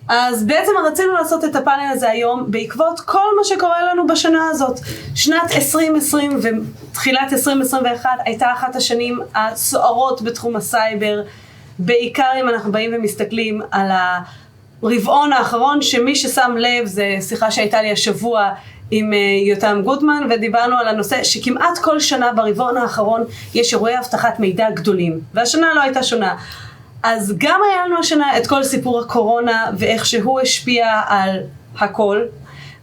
אז בעצם רצינו לעשות את הפאנל הזה היום בעקבות כל מה שקורה לנו בשנה הזאת. שנת 2020 ותחילת 2021 הייתה אחת השנים הסוערות בתחום הסייבר, בעיקר אם אנחנו באים ומסתכלים על הרבעון האחרון, שמי ששם לב, זה שיחה שהייתה לי השבוע עם יותם גוטמן, ודיברנו על הנושא שכמעט כל שנה ברבעון האחרון יש אירועי אבטחת מידע גדולים, והשנה לא הייתה שונה. אז גם היה לנו השנה את כל סיפור הקורונה ואיך שהוא השפיע על הכל,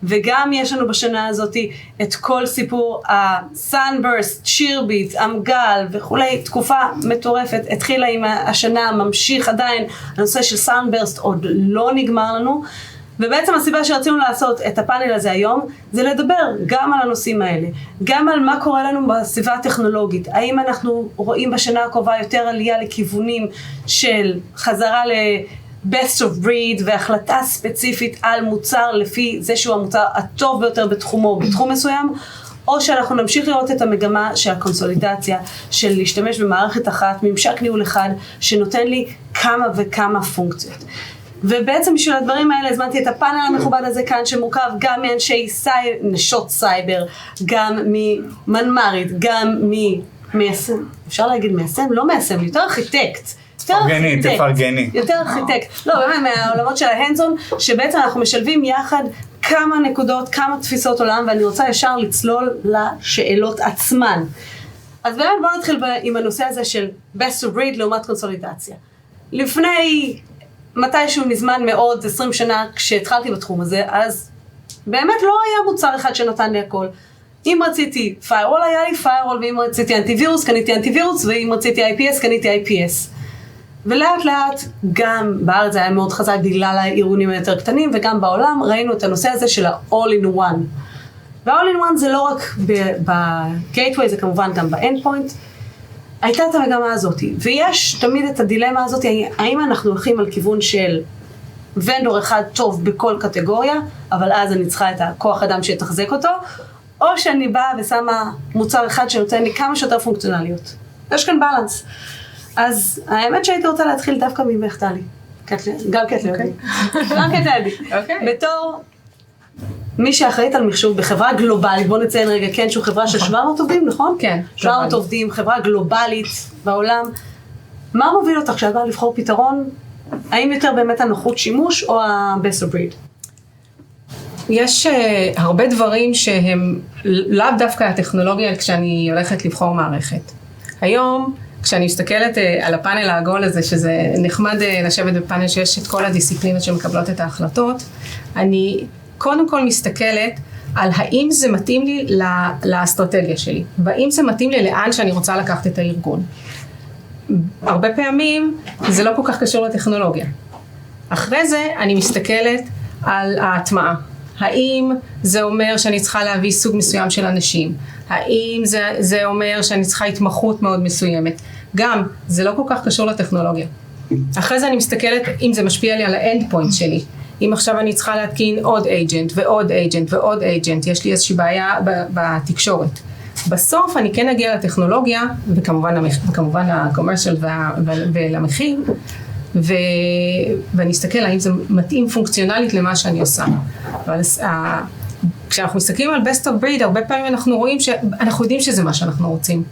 וגם יש לנו בשנה הזאת את כל סיפור הסאנברסט, שירביט, אמגל וכולי, תקופה מטורפת, התחילה עם השנה, ממשיך עדיין, הנושא של סאנברסט עוד לא נגמר לנו, ובעצם הסיבה שרצינו לעשות את הפאנל הזה היום, זה לדבר גם על הנושאים האלה, גם על מה קורה לנו בסביבה הטכנולוגית, האם אנחנו רואים בשנה הקרובה יותר עלייה לכיוונים של חזרה ל-best of breed, והחלטה ספציפית על מוצר לפי זה שהוא המוצר הטוב ביותר בתחומו, בתחום מסוים, או שאנחנו נמשיך לראות את המגמה של הקונסולידציה, של להשתמש במערכת אחת, ממשק ניהול אחד, שנותן לי כמה וכמה פונקציות. ובעצם בשביל הדברים האלה הזמנתי את הפאנל המכובד הזה כאן, שמורכב גם מאנשי נשות סייבר, גם ממנמ"רית, גם מיישם, אפשר להגיד מיישם? לא מיישם, יותר ארכיטקט. תפרגני. יותר ארכיטקט. לא, באמת מהעולמות של ההנדזון, שבעצם אנחנו משלבים יחד כמה נקודות, כמה תפיסות עולם, ואני רוצה ישר לצלול לשאלות עצמן. אז באמת בואו נתחיל עם הנושא הזה של best of breed לעומת קונסולידציה. לפני מתישהו מזמן מאוד, 20 שנה, כשהתחלתי בתחום הזה, אז באמת לא היה מוצר אחד שנתן לי הכל. אם רציתי firewall, היה לי firewall, ואם רציתי אנטיווירוס, קניתי אנטיווירוס, ואם רציתי IPS, קניתי IPS. ולאט לאט, גם בארץ זה היה מאוד חזק בגלל הארגונים היותר קטנים, וגם בעולם ראינו את הנושא הזה של ה-all in one. וה-all in one זה לא רק ב-gateway, זה כמובן גם ב-endpoint, הייתה את המגמה הזאת, ויש תמיד את הדילמה הזאת, האם אנחנו הולכים על כיוון של ונדור אחד טוב בכל קטגוריה, אבל אז אני צריכה את הכוח אדם שיתחזק אותו, או שאני באה ושמה מוצר אחד שנותן לי כמה שיותר פונקציונליות. יש כאן בלנס. אז האמת שהייתי רוצה להתחיל דווקא ממך, טלי. גם קטלי אותי. גם קטלי. בתור מי שאחראית על מחשוב בחברה גלובלית, בוא נציין רגע, כן, שהוא חברה של 700 עובדים, נכון? כן. 700 עובדים, חברה גלובלית בעולם. מה מוביל אותך כשאת באה לבחור פתרון? האם יותר באמת הנוחות שימוש או ה-best of breed? יש הרבה דברים שהם לאו דווקא הטכנולוגיה כשאני הולכת לבחור מערכת. היום, כשאני מסתכלת על הפאנל העגול הזה, שזה נחמד לשבת בפאנל שיש את כל הדיסציפלינות שמקבלות את ההחלטות, אני קודם כל מסתכלת על האם זה מתאים לי לאסטרטגיה שלי, והאם זה מתאים לי לאן שאני רוצה לקחת את הארגון. הרבה פעמים זה לא כל כך קשור לטכנולוגיה. אחרי זה אני מסתכלת על ההטמעה. האם זה אומר שאני צריכה להביא סוג מסוים של אנשים? האם זה אומר שאני צריכה התמחות מאוד מסוימת? גם, זה לא כל כך קשור לטכנולוגיה. אחרי זה אני מסתכלת אם זה משפיע לי על האנד פוינט שלי. אם עכשיו אני צריכה להתקין עוד אייג'נט ועוד אייג'נט ועוד אייג'נט, יש לי איזושהי בעיה בתקשורת. בסוף אני כן אגיע לטכנולוגיה, וכמובן הקומרשל ולמחיר, ואני אסתכל האם זה מתאים פונקציונלית למה שאני עושה. אבל כשאנחנו מסתכלים על best of breed, הרבה פעמים אנחנו יודעים שזה מה שאנחנו רוצים.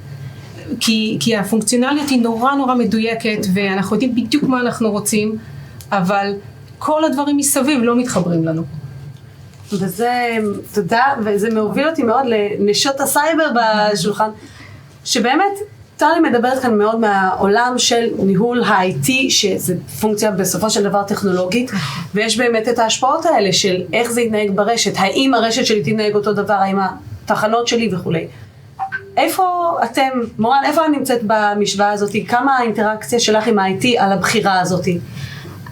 כי הפונקציונליות היא נורא מדויקת, ואנחנו יודעים בדיוק מה אנחנו רוצים, אבל כל הדברים מסביב לא מתחברים לנו. וזה, תודה, וזה מוביל אותי מאוד לנשות הסייבר בשולחן, שבאמת טלי מדברת כאן מאוד מהעולם של ניהול ה-IT, שזה פונקציה בסופו של דבר טכנולוגית, ויש באמת את ההשפעות האלה של איך זה יתנהג ברשת, האם הרשת שלי תתנהג אותו דבר, האם התחנות שלי וכו'. איפה אתם, מורן, איפה אני נמצאת במשוואה הזאת? כמה האינטראקציה שלך עם ה-IT על הבחירה הזאת?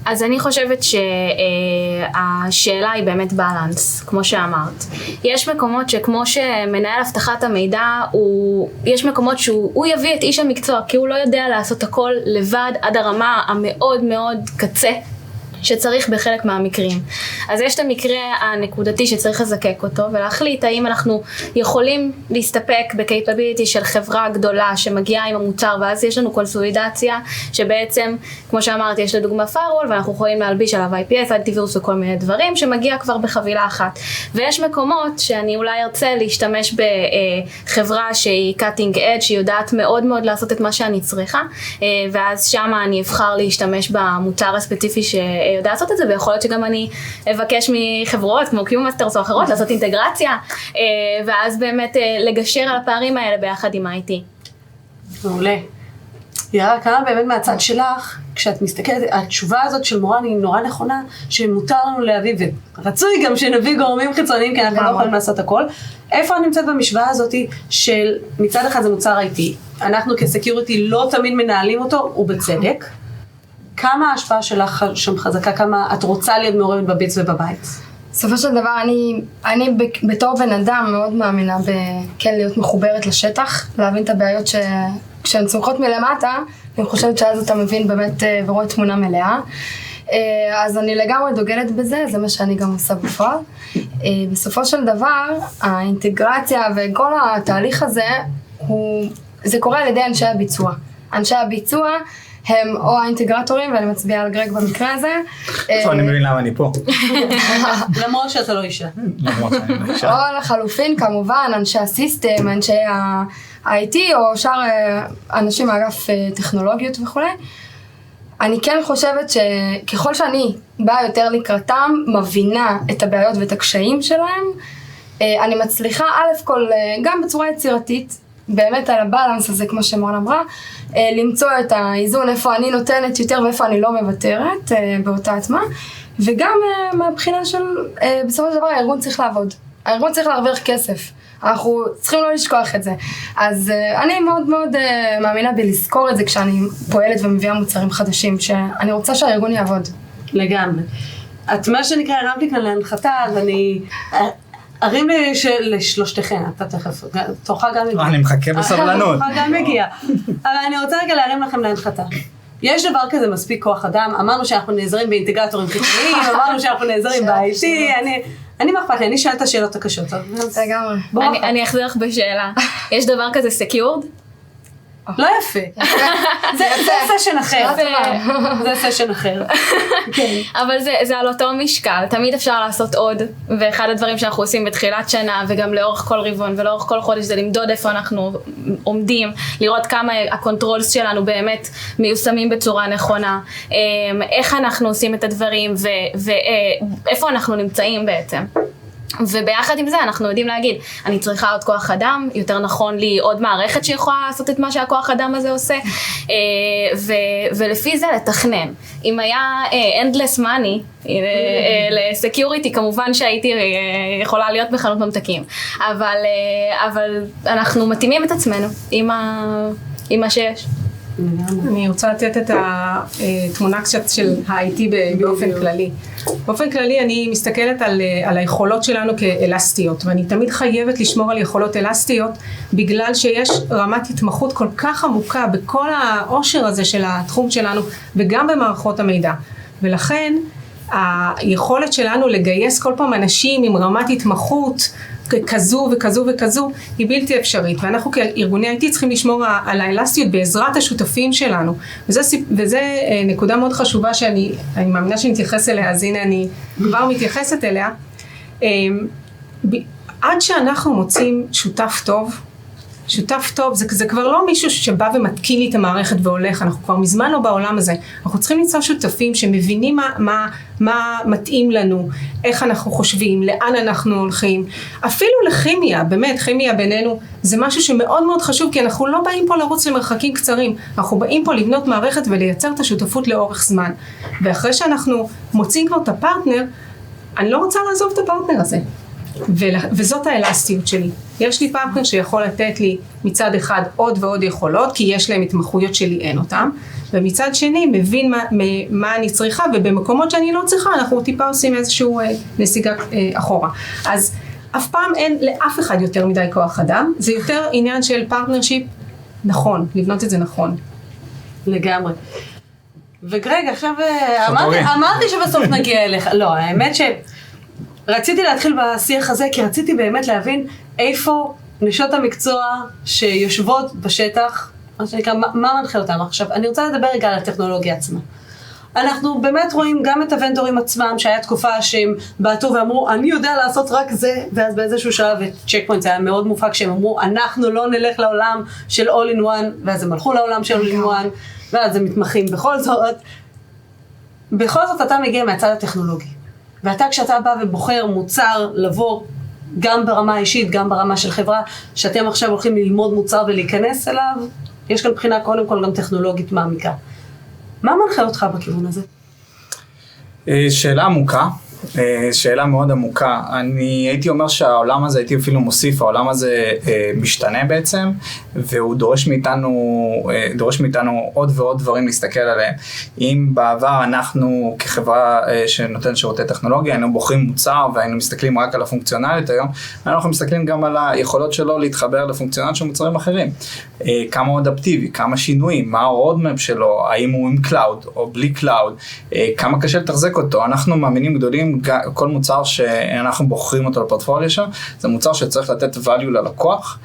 אז אני חושבת שהשאלה היא באמת בלנס, כמו שאמרת. יש מקומות שכמו שמנהל אבטחת המידע, יש מקומות שהוא יביא את איש המקצוע, כי הוא לא יודע לעשות הכל לבד עד הרמה המאוד מאוד קצה. שצריך בחלק מהמקרים. אז יש את המקרה הנקודתי שצריך לזקק אותו ולהחליט האם אנחנו יכולים להסתפק בקייפביליטי של חברה גדולה שמגיעה עם המוצר, ואז יש לנו קונסולידציה שבעצם, כמו שאמרתי, יש לדוגמה firewall ואנחנו יכולים להלביש עליו IPS, אנטיווירוס וכל מיני דברים שמגיע כבר בחבילה אחת. ויש מקומות שאני אולי ארצה להשתמש בחברה שהיא cutting edge, שהיא יודעת מאוד מאוד לעשות את מה שאני צריכה, ואז שמה אני אבחר להשתמש במוצר הספציפי שיודע לעשות את זה, ויכול להיות שגם אני אבקש מחברות כמו קיומאסטרס או אחרות לעשות אינטגרציה, ואז באמת לגשר על הפערים האלה ביחד עם IT. מעולה. יערה, כמה באמת מהצד שלך, כשאת מסתכלת, התשובה הזאת של מורן היא נורא נכונה, שמותר לנו להביא, ורצוי גם שנביא גורמים חיצוניים, כי אנחנו לא יכולים לעשות הכל. איפה אני נמצאת במשוואה הזאת של מצד אחד זה מוצר IT, אנחנו כסקיוריטי לא תמיד מנהלים אותו, ובצדק. כמה ההשפעה שלך שם חזקה, כמה את רוצה להיות מעורבת בביץ ובבית? בסופו של דבר, אני בתור בן אדם מאוד מאמינה בכן להיות מחוברת לשטח, להבין את הבעיות כשהן צומחות מלמטה, אני חושבת שאז אתה מבין באמת ורואה תמונה מלאה. אז אני לגמרי דוגלת בזה, זה מה שאני גם עושה בפועל. בסופו של דבר, האינטגרציה וכל התהליך הזה, זה קורה על ידי אנשי הביצוע. אנשי הביצוע הם או האינטגרטורים, ואני מצביעה על גרג במקרה הזה. אני מבין למה אני פה. למרות שאתה לא אישה. למרות שאני לא אישה. או לחלופין, כמובן, אנשי הסיסטם, אנשי ה-IT, או שאר אנשים מאגף טכנולוגיות וכו'. אני כן חושבת שככל שאני באה יותר לקראתם, מבינה את הבעיות ואת הקשיים שלהם, אני מצליחה, א' כל, גם בצורה יצירתית, באמת על הבלנס הזה, כמו שמורן אמרה, למצוא את האיזון, איפה אני נותנת יותר ואיפה אני לא מוותרת באותה עצמה, וגם מהבחינה של, בסופו של דבר, הארגון צריך לעבוד. הארגון צריך להרוויח כסף. אנחנו צריכים לא לשכוח את זה. אז אני מאוד מאוד מאמינה בלזכור את זה כשאני פועלת ומביאה מוצרים חדשים, שאני רוצה שהארגון יעבוד. לגמרי. את מה שנקרא הרמת לי כאן להנחתה, אז אני ארים לשלושתכן, אתה תכף, תורך גם מגיע. אני מחכה בסבלנות. תורך גם מגיע. אבל אני רוצה רגע להרים לכם להנחתה. יש דבר כזה מספיק כוח אדם, אמרנו שאנחנו נעזרים באינטגרטורים חיצוניים, אמרנו שאנחנו נעזרים ב-IT, אני מה אכפת לי, אני שאלת את השאלות הקשות. לגמרי. אני אחזיר לך בשאלה. יש דבר כזה secured? לא יפה. זה סשן אחר. זה סשן אחר. אבל זה על אותו משקל, תמיד אפשר לעשות עוד, ואחד הדברים שאנחנו עושים בתחילת שנה, וגם לאורך כל רבעון ולאורך כל חודש, זה למדוד איפה אנחנו עומדים, לראות כמה הקונטרולס שלנו באמת מיושמים בצורה נכונה, איך אנחנו עושים את הדברים, ואיפה אנחנו נמצאים בעצם. וביחד עם זה אנחנו יודעים להגיד, אני צריכה עוד כוח אדם, יותר נכון לי עוד מערכת שיכולה לעשות את מה שהכוח אדם הזה עושה, ולפי זה לתכנן. אם היה endless money לסקיוריטי, כמובן שהייתי יכולה להיות בחנות ממתקים, אבל אנחנו מתאימים את עצמנו עם מה שיש. אני רוצה לתת את התמונה קצת של ה-IT באופן כללי. באופן כללי אני מסתכלת על היכולות שלנו כאלסטיות, ואני תמיד חייבת לשמור על יכולות אלסטיות, בגלל שיש רמת התמחות כל כך עמוקה בכל העושר הזה של התחום שלנו, וגם במערכות המידע. ולכן היכולת שלנו לגייס כל פעם אנשים עם רמת התמחות, כזו וכזו וכזו, היא בלתי אפשרית, ואנחנו כארגוני IT צריכים לשמור על האלסטיות בעזרת השותפים שלנו, וזה נקודה מאוד חשובה שאני מאמינה שנתייחס אליה, אז הנה אני כבר מתייחסת אליה. עד שאנחנו מוצאים שותף טוב, זה כבר לא מישהו שבא ומתקין לי את המערכת והולך, אנחנו כבר מזמן לא בעולם הזה, אנחנו צריכים למצוא שותפים שמבינים מה מתאים לנו, איך אנחנו חושבים, לאן אנחנו הולכים, אפילו לכימיה, באמת כימיה בינינו, זה משהו שמאוד מאוד חשוב, כי אנחנו לא באים פה לרוץ למרחקים קצרים, אנחנו באים פה לבנות מערכת ולייצר את השותפות לאורך זמן, ואחרי שאנחנו מוצאים כבר את הפרטנר, אני לא רוצה לעזוב את הפרטנר הזה. וזאת האלסטיות שלי. יש לי פרטנר שיכול לתת לי מצד אחד עוד ועוד יכולות, כי יש להם התמחויות שלי אין אותם, ומצד שני מבין מה אני צריכה, ובמקומות שאני לא צריכה אנחנו טיפה עושים איזשהו נסיגה אחורה. אז אף פעם אין לאף אחד יותר מדי כוח אדם, זה יותר עניין של פרטנרשיפ נכון, לבנות את זה נכון. לגמרי. וגרג, עכשיו אמרתי שבסוף נגיע אליך. לא, האמת שרציתי להתחיל בשיח הזה, כי רציתי באמת להבין איפה נשות המקצוע שיושבות בשטח, מה מנחה אותם עכשיו. אני רוצה לדבר רגע על הטכנולוגיה עצמה. אנחנו באמת רואים גם את הוונדורים עצמם, שהיה תקופה שהם בעטו ואמרו, אני יודע לעשות רק זה, ואז באיזשהו שלב, וצ'ק פוינט היה מאוד מופק, שהם אמרו, אנחנו לא נלך לעולם של all in one, ואז הם הלכו לעולם של all in one, ואז הם מתמחים בכל זאת. בכל זאת אתה מגיע מהצד הטכנולוגי, ואתה כשאתה בא ובוחר מוצר לבוא, גם ברמה אישית, גם ברמה של חברה, שאתם עכשיו הולכים ללמוד מוצר ולהיכנס אליו, יש כאן בחינה קודם כל גם טכנולוגית מעמיקה. מה מנחה אותך בכיוון הזה? שאלה עמוקה, שאלה מאוד עמוקה. אני הייתי אומר שהעולם הזה, הייתי אפילו מוסיף, העולם הזה משתנה בעצם, והוא דורש מאיתנו עוד ועוד דברים להסתכל עליהם. אם בעבר אנחנו כחברה שנותן שירותי טכנולוגיה, היינו בוחרים מוצר והיינו מסתכלים רק על הפונקציונליות היום, אנחנו מסתכלים גם על היכולות שלו להתחבר לפונקציונליות של מוצרים אחרים. כמה הוא אדפטיבי, כמה שינויים, מה הרודמפ שלו, האם הוא עם קלאוד או בלי קלאוד, כמה קשה לתחזק אותו. אנחנו מאמינים גדולים, כל מוצר שאנחנו בוחרים אותו לפורטפוליו שם, זה מוצר שצריך לתת value ללקוח,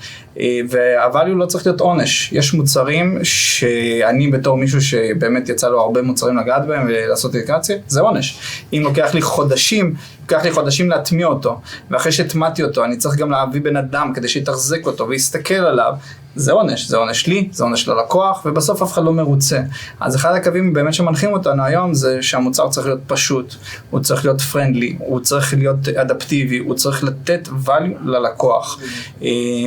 וה-value לא צריך להיות עונש. יש מוצרים שאני בתור מישהו שבאמת יצא לו הרבה מוצרים לגעת בהם ולעשות אינטגרציה, זה עונש. אם לוקח לי חודשים להטמיע אותו, ואחרי שהטמעתי אותו, אני צריך גם להביא בן אדם כדי שיתחזק אותו ויסתכל עליו, זה עונש לי, זה עונש ללקוח, ובסוף אף אחד לא מרוצה. אז אחד הקווים באמת שמנחים אותנו היום, זה שהמוצר צריך להיות פשוט, הוא צריך להיות פרנדלי, הוא צריך להיות אדפטיבי, הוא צריך לתת value ללקוח.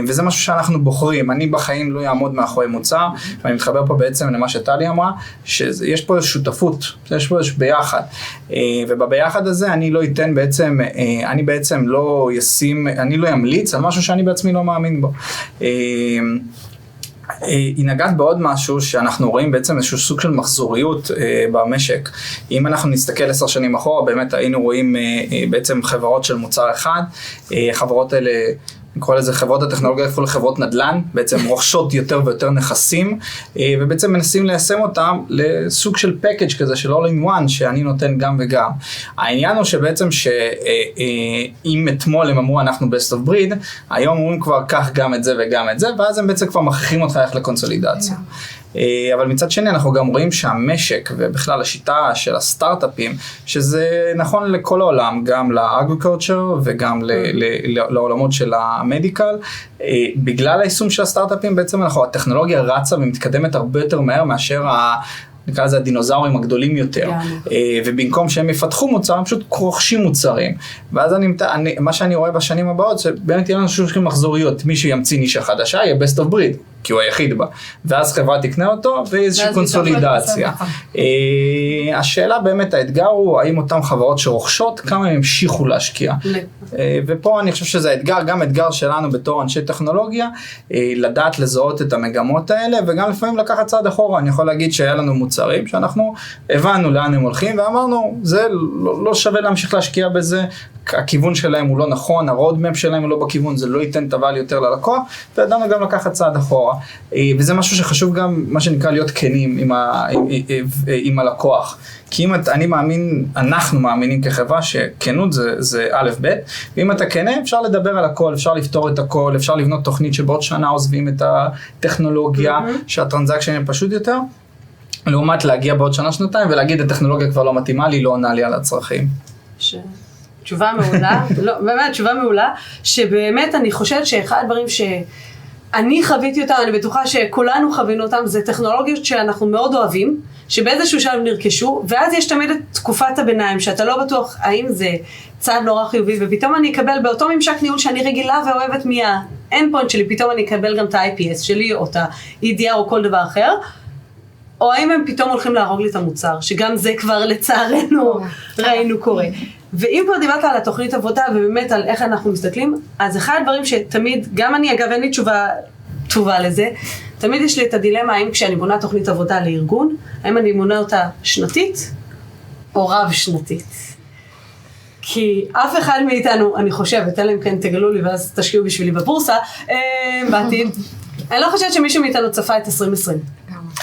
וזה משהו שאנחנו בוחרים. אני בחיים לא יעמוד מאחורי מוצר, ואני מתחבר פה בעצם למה שטלי אמרה, שיש פה שותפות, יש פה ביחד. ובביחד הזה אני לא אתן בעצם, אני בעצם לא ימליץ על משהו שאני בעצמי לא מאמין בו. היא נגעת בעוד משהו שאנחנו רואים בעצם איזשהו סוג של מחזוריות במשק. אם אנחנו נסתכל 10 שנים אחורה, באמת היינו רואים בעצם חברות של מוצר אחד, חברות האלה, נקרא לזה חברות הטכנולוגיה, אפילו לחברות נדל"ן, בעצם רוכשות יותר ויותר נכסים, ובעצם מנסים ליישם אותם לסוג של פקאג' כזה של all in one, שאני נותן גם וגם. העניין הוא שבעצם שאם אתמול הם אמרו אנחנו best of breed, היום אומרים כבר כך גם את זה וגם את זה, ואז הם בעצם כבר מכריחים אותך ללכת לקונסולידציה. אבל מצד שני אנחנו גם רואים שהמשק ובכלל השיטה של הסטארט-אפים, שזה נכון לכל העולם, גם לאגריקולצ'ר וגם לעולמות של המדיקל, בגלל היישום של הסטארט-אפים בעצם הטכנולוגיה רצה ומתקדמת הרבה יותר מהר מאשר נקרא לזה הדינוזאורים הגדולים יותר, ובמקום שהם יפתחו מוצר, הם פשוט רוכשים מוצרים. ואז מה שאני רואה בשנים הבאות, שבאמת יהיה לנו שום מחזוריות, מישהו ימציא נישה חדשה, יהיה best of breed, כי הוא היחיד בה. ואז חברה תקנה אותו, ואיזושהי קונסולידציה. השאלה באמת, האתגר הוא, האם אותם חברות שרוכשות, כמה הם המשיכו להשקיע. ופה אני חושב שזה האתגר, גם אתגר שלנו בתור אנשי טכנולוגיה, לדעת לזהות את המגמות האלה, וגם לפעמים לקחת צעד אחורה. אני יכול להגיד שהיה לנו מוצרים, שאנחנו הבנו לאן הם הולכים, ואמרנו, זה לא שווה להמשיך להשקיע בזה, הכיוון שלהם הוא לא נכון, הרודמפ שלהם הוא לא בכיוון, זה לא ייתן טובה יותר ללקוח, וידענו גם לקחת צעד אחורה. וזה משהו שחשוב גם, מה שנקרא, להיות כנים עם הלקוח. כי אם אנחנו מאמינים כחברה שכנות זה א' ב', ואם אתה כנה, אפשר לדבר על הכל, אפשר לפתור את הכל, אפשר לבנות תוכנית שבעוד שנה עוזבים את הטכנולוגיה, שהטרנזקשן הם פשוט יותר, לעומת להגיע בעוד שנה-שנתיים ולהגיד, הטכנולוגיה כבר לא מתאימה לי, לא עונה לי על הצרכים. תשובה מעולה, לא, באמת תשובה מעולה, שבאמת אני חושבת שאחד הדברים שאני חוויתי אותם, אני בטוחה שכולנו חווינו אותם, זה טכנולוגיות שאנחנו מאוד אוהבים, שבאיזשהו שלב נרכשו, ואז יש תמיד את תקופת הביניים, שאתה לא בטוח האם זה צעד נורא חיובי, ופתאום אני אקבל באותו ממשק ניהול שאני רגילה ואוהבת מה-endpoint שלי, פתאום אני אקבל גם את ה-IPS שלי, או את ה-EDR או כל דבר אחר, או האם הם פתאום הולכים להרוג לי את המוצר, שגם זה כבר לצערנו ראינו קורה. ואם כבר דיברת על התוכנית עבודה, ובאמת על איך אנחנו מסתכלים, אז אחד הדברים שתמיד, גם אני אגב אין לי תשובה לזה, תמיד יש לי את הדילמה, האם כשאני בונה תוכנית עבודה לארגון, האם אני בונה אותה שנתית, או רב שנתית. כי אף אחד מאיתנו, אני חושבת, אלא אם כן תגלו לי ואז תשקיעו בשבילי בבורסה, בעתיד, אני לא חושבת שמישהו מאיתנו צפה את 2020.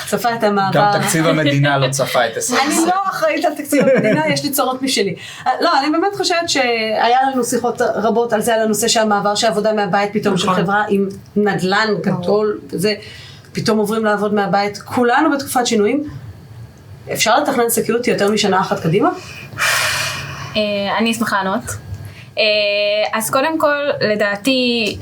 צפה את המעבר. גם תקציב המדינה לא צפה את 2020. אני לא אחראית על תקציב המדינה, יש לי צרות משלי. לא, אני באמת חושבת שהיה לנו שיחות רבות על זה, על הנושא שהמעבר שעבודה מהבית פתאום של חברה עם נדל"ן גדול, וזה, פתאום עוברים לעבוד מהבית, כולנו בתקופת שינויים. אפשר לתכנן סקיוריטי יותר משנה אחת קדימה? אני אשמח לענות. אז קודם כל, לדעתי,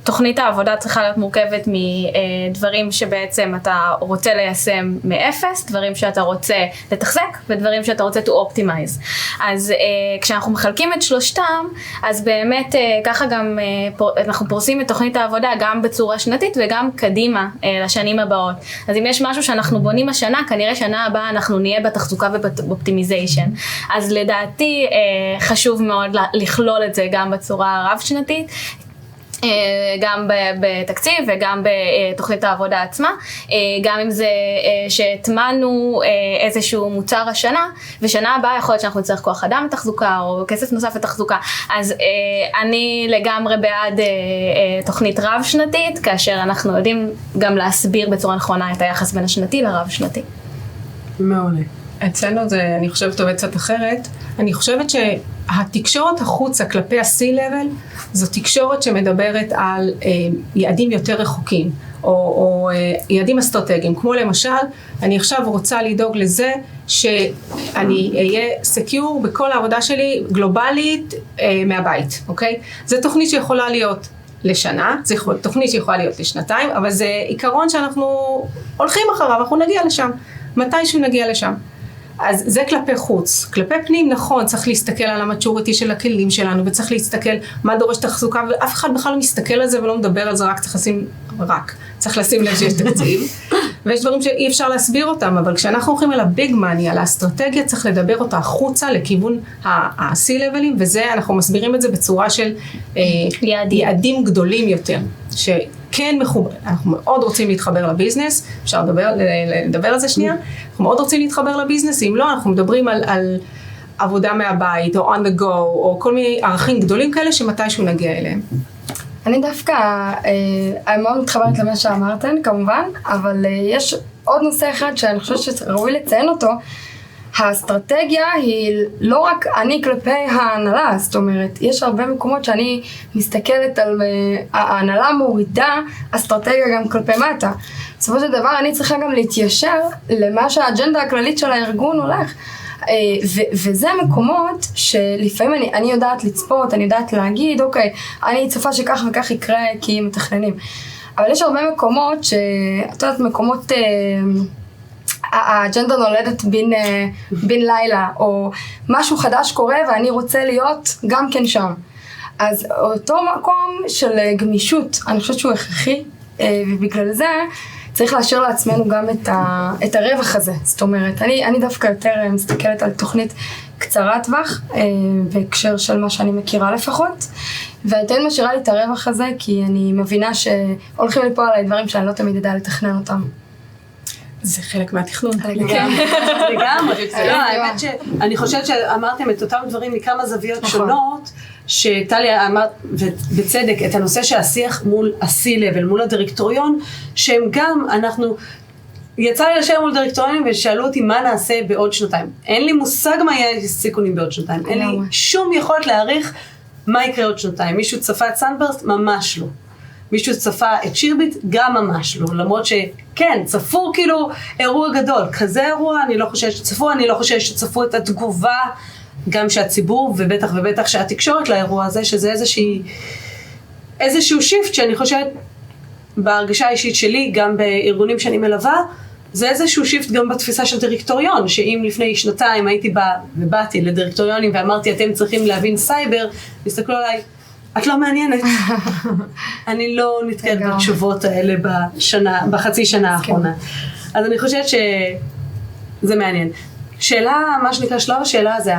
תוכנית העבודה צריכה להיות מורכבת מדברים שבעצם אתה רוצה ליישם מאפס, דברים שאתה רוצה לתחזק ודברים שאתה רוצה to optimize. אז כשאנחנו מחלקים את שלושתם, אז באמת ככה גם אנחנו פורסים את תוכנית העבודה גם בצורה שנתית וגם קדימה לשנים הבאות. אז אם יש משהו שאנחנו בונים השנה, כנראה שנה הבאה אנחנו נהיה בתחזוקה ובאופטימיזיישן. אז לדעתי חשוב מאוד לכלול את זה גם בצורה רב שנתית, גם בתקציב וגם בתוכנית העבודה עצמה, גם אם זה שהטמנו איזשהו מוצר השנה, ושנה הבאה יכול להיות שאנחנו נצטרך כוח אדם לתחזוקה או כסף נוסף לתחזוקה, אז אני לגמרי בעד תוכנית רב שנתית, כאשר אנחנו יודעים גם להסביר בצורה נכונה את היחס בין השנתי לרב שנתי. מעולה. אצלנו זה, אני חושבת, עובד קצת אחרת. אני חושבת שהתקשורת החוצה כלפי ה-C-Level, זו תקשורת שמדברת על יעדים יותר רחוקים, או יעדים אסטרטגיים, כמו למשל, אני עכשיו רוצה לדאוג לזה שאני אהיה סקיור בכל העבודה שלי גלובלית מהבית, אוקיי? זו תוכנית שיכולה להיות לשנה, זו תוכנית שיכולה להיות לשנתיים, אבל זה עיקרון שאנחנו הולכים אחריו, אנחנו נגיע לשם, מתישהו נגיע לשם. אז זה כלפי חוץ. כלפי פנים, נכון, צריך להסתכל על המאצ'וריטי של הכלים שלנו, וצריך להסתכל מה דורש תחזוקה, ואף אחד בכלל לא מסתכל על זה ולא מדבר על זה, צריך לשים לב שיש תקציב. ויש דברים שאי אפשר להסביר אותם, אבל כשאנחנו הולכים על הביג מאני, על האסטרטגיה, צריך לדבר אותה החוצה לכיוון ה-C-Level'ים, וזה, אנחנו מסבירים את זה בצורה של יעדים גדולים יותר, כן אנחנו מאוד רוצים להתחבר לביזנס, אפשר לדבר על זה שנייה, אנחנו מאוד רוצים להתחבר לביזנס, אם לא, אנחנו מדברים על עבודה מהבית, או on the go, או כל מיני ערכים גדולים כאלה, שמתישהו נגיע אליהם. אני דווקא, אני מאוד מתחברת למה שאמרתן, כמובן, אבל יש עוד נושא אחד שאני חושבת שראוי לציין אותו, האסטרטגיה היא לא רק אני כלפי ההנהלה, זאת אומרת, יש הרבה מקומות שאני מסתכלת על ההנהלה מורידה אסטרטגיה גם כלפי מטה. בסופו של דבר אני צריכה גם להתיישר למה שהאג'נדה הכללית של הארגון הולך. וזה מקומות שלפעמים אני יודעת לצפות, אני יודעת להגיד, אוקיי, אני צופה שכך וכך יקרה כי מתכננים. אבל יש הרבה מקומות שאת יודעת, מקומות האג'נדה נולדת בין לילה, או משהו חדש קורה ואני רוצה להיות גם כן שם. אז אותו מקום של גמישות, אני חושבת שהוא הכרחי, ובגלל זה צריך להשאיר לעצמנו גם את הרווח הזה. זאת אומרת, אני דווקא יותר מסתכלת על תוכנית קצרת טווח, בהקשר של מה שאני מכירה לפחות, ואני תמיד משאירה לי את הרווח הזה, כי אני מבינה שהולכים לפה על הדברים שאני לא תמיד ידעה לתכנן אותם. זה חלק מהתכנון. לגמרי. האמת שאני חושבת שאמרתם את אותם דברים מכמה זוויות שונות, שטליה אמרת, ובצדק, את הנושא של השיח מול ה-C-Level, מול הדירקטוריון, שהם גם, יצא לי לשבת מול דירקטוריונים ושאלו אותי מה נעשה בעוד שנתיים. אין לי מושג מה יהיה סיכונים בעוד שנתיים. אין לי שום יכולת להעריך מה יקרה עוד שנתיים. מישהו צפה את סנברסט? ממש לא. מישהו צפה את שירביט? גם ממש לא. למרות שכן, צפו כאילו אירוע גדול. כזה אירוע אני לא חושבת שצפו, אני לא חושבת שצפו את התגובה, גם שהציבור ובטח ובטח שהתקשורת לאירוע הזה, שזה איזשהו שיפט שאני חושבת בהרגשה האישית שלי, גם בארגונים שאני מלווה, זה איזשהו שיפט גם בתפיסה של דירקטוריון, שאם לפני שנתיים באתי לדירקטוריונים ואמרתי אתם צריכים להבין סייבר, הסתכלו עליי, את לא מעניינת. אני לא נתקלת בתשובות האלה בחצי שנה האחרונה. אז אני חושבת שזה מעניין. שאלה, מה שנקרא שלב השאלה זה,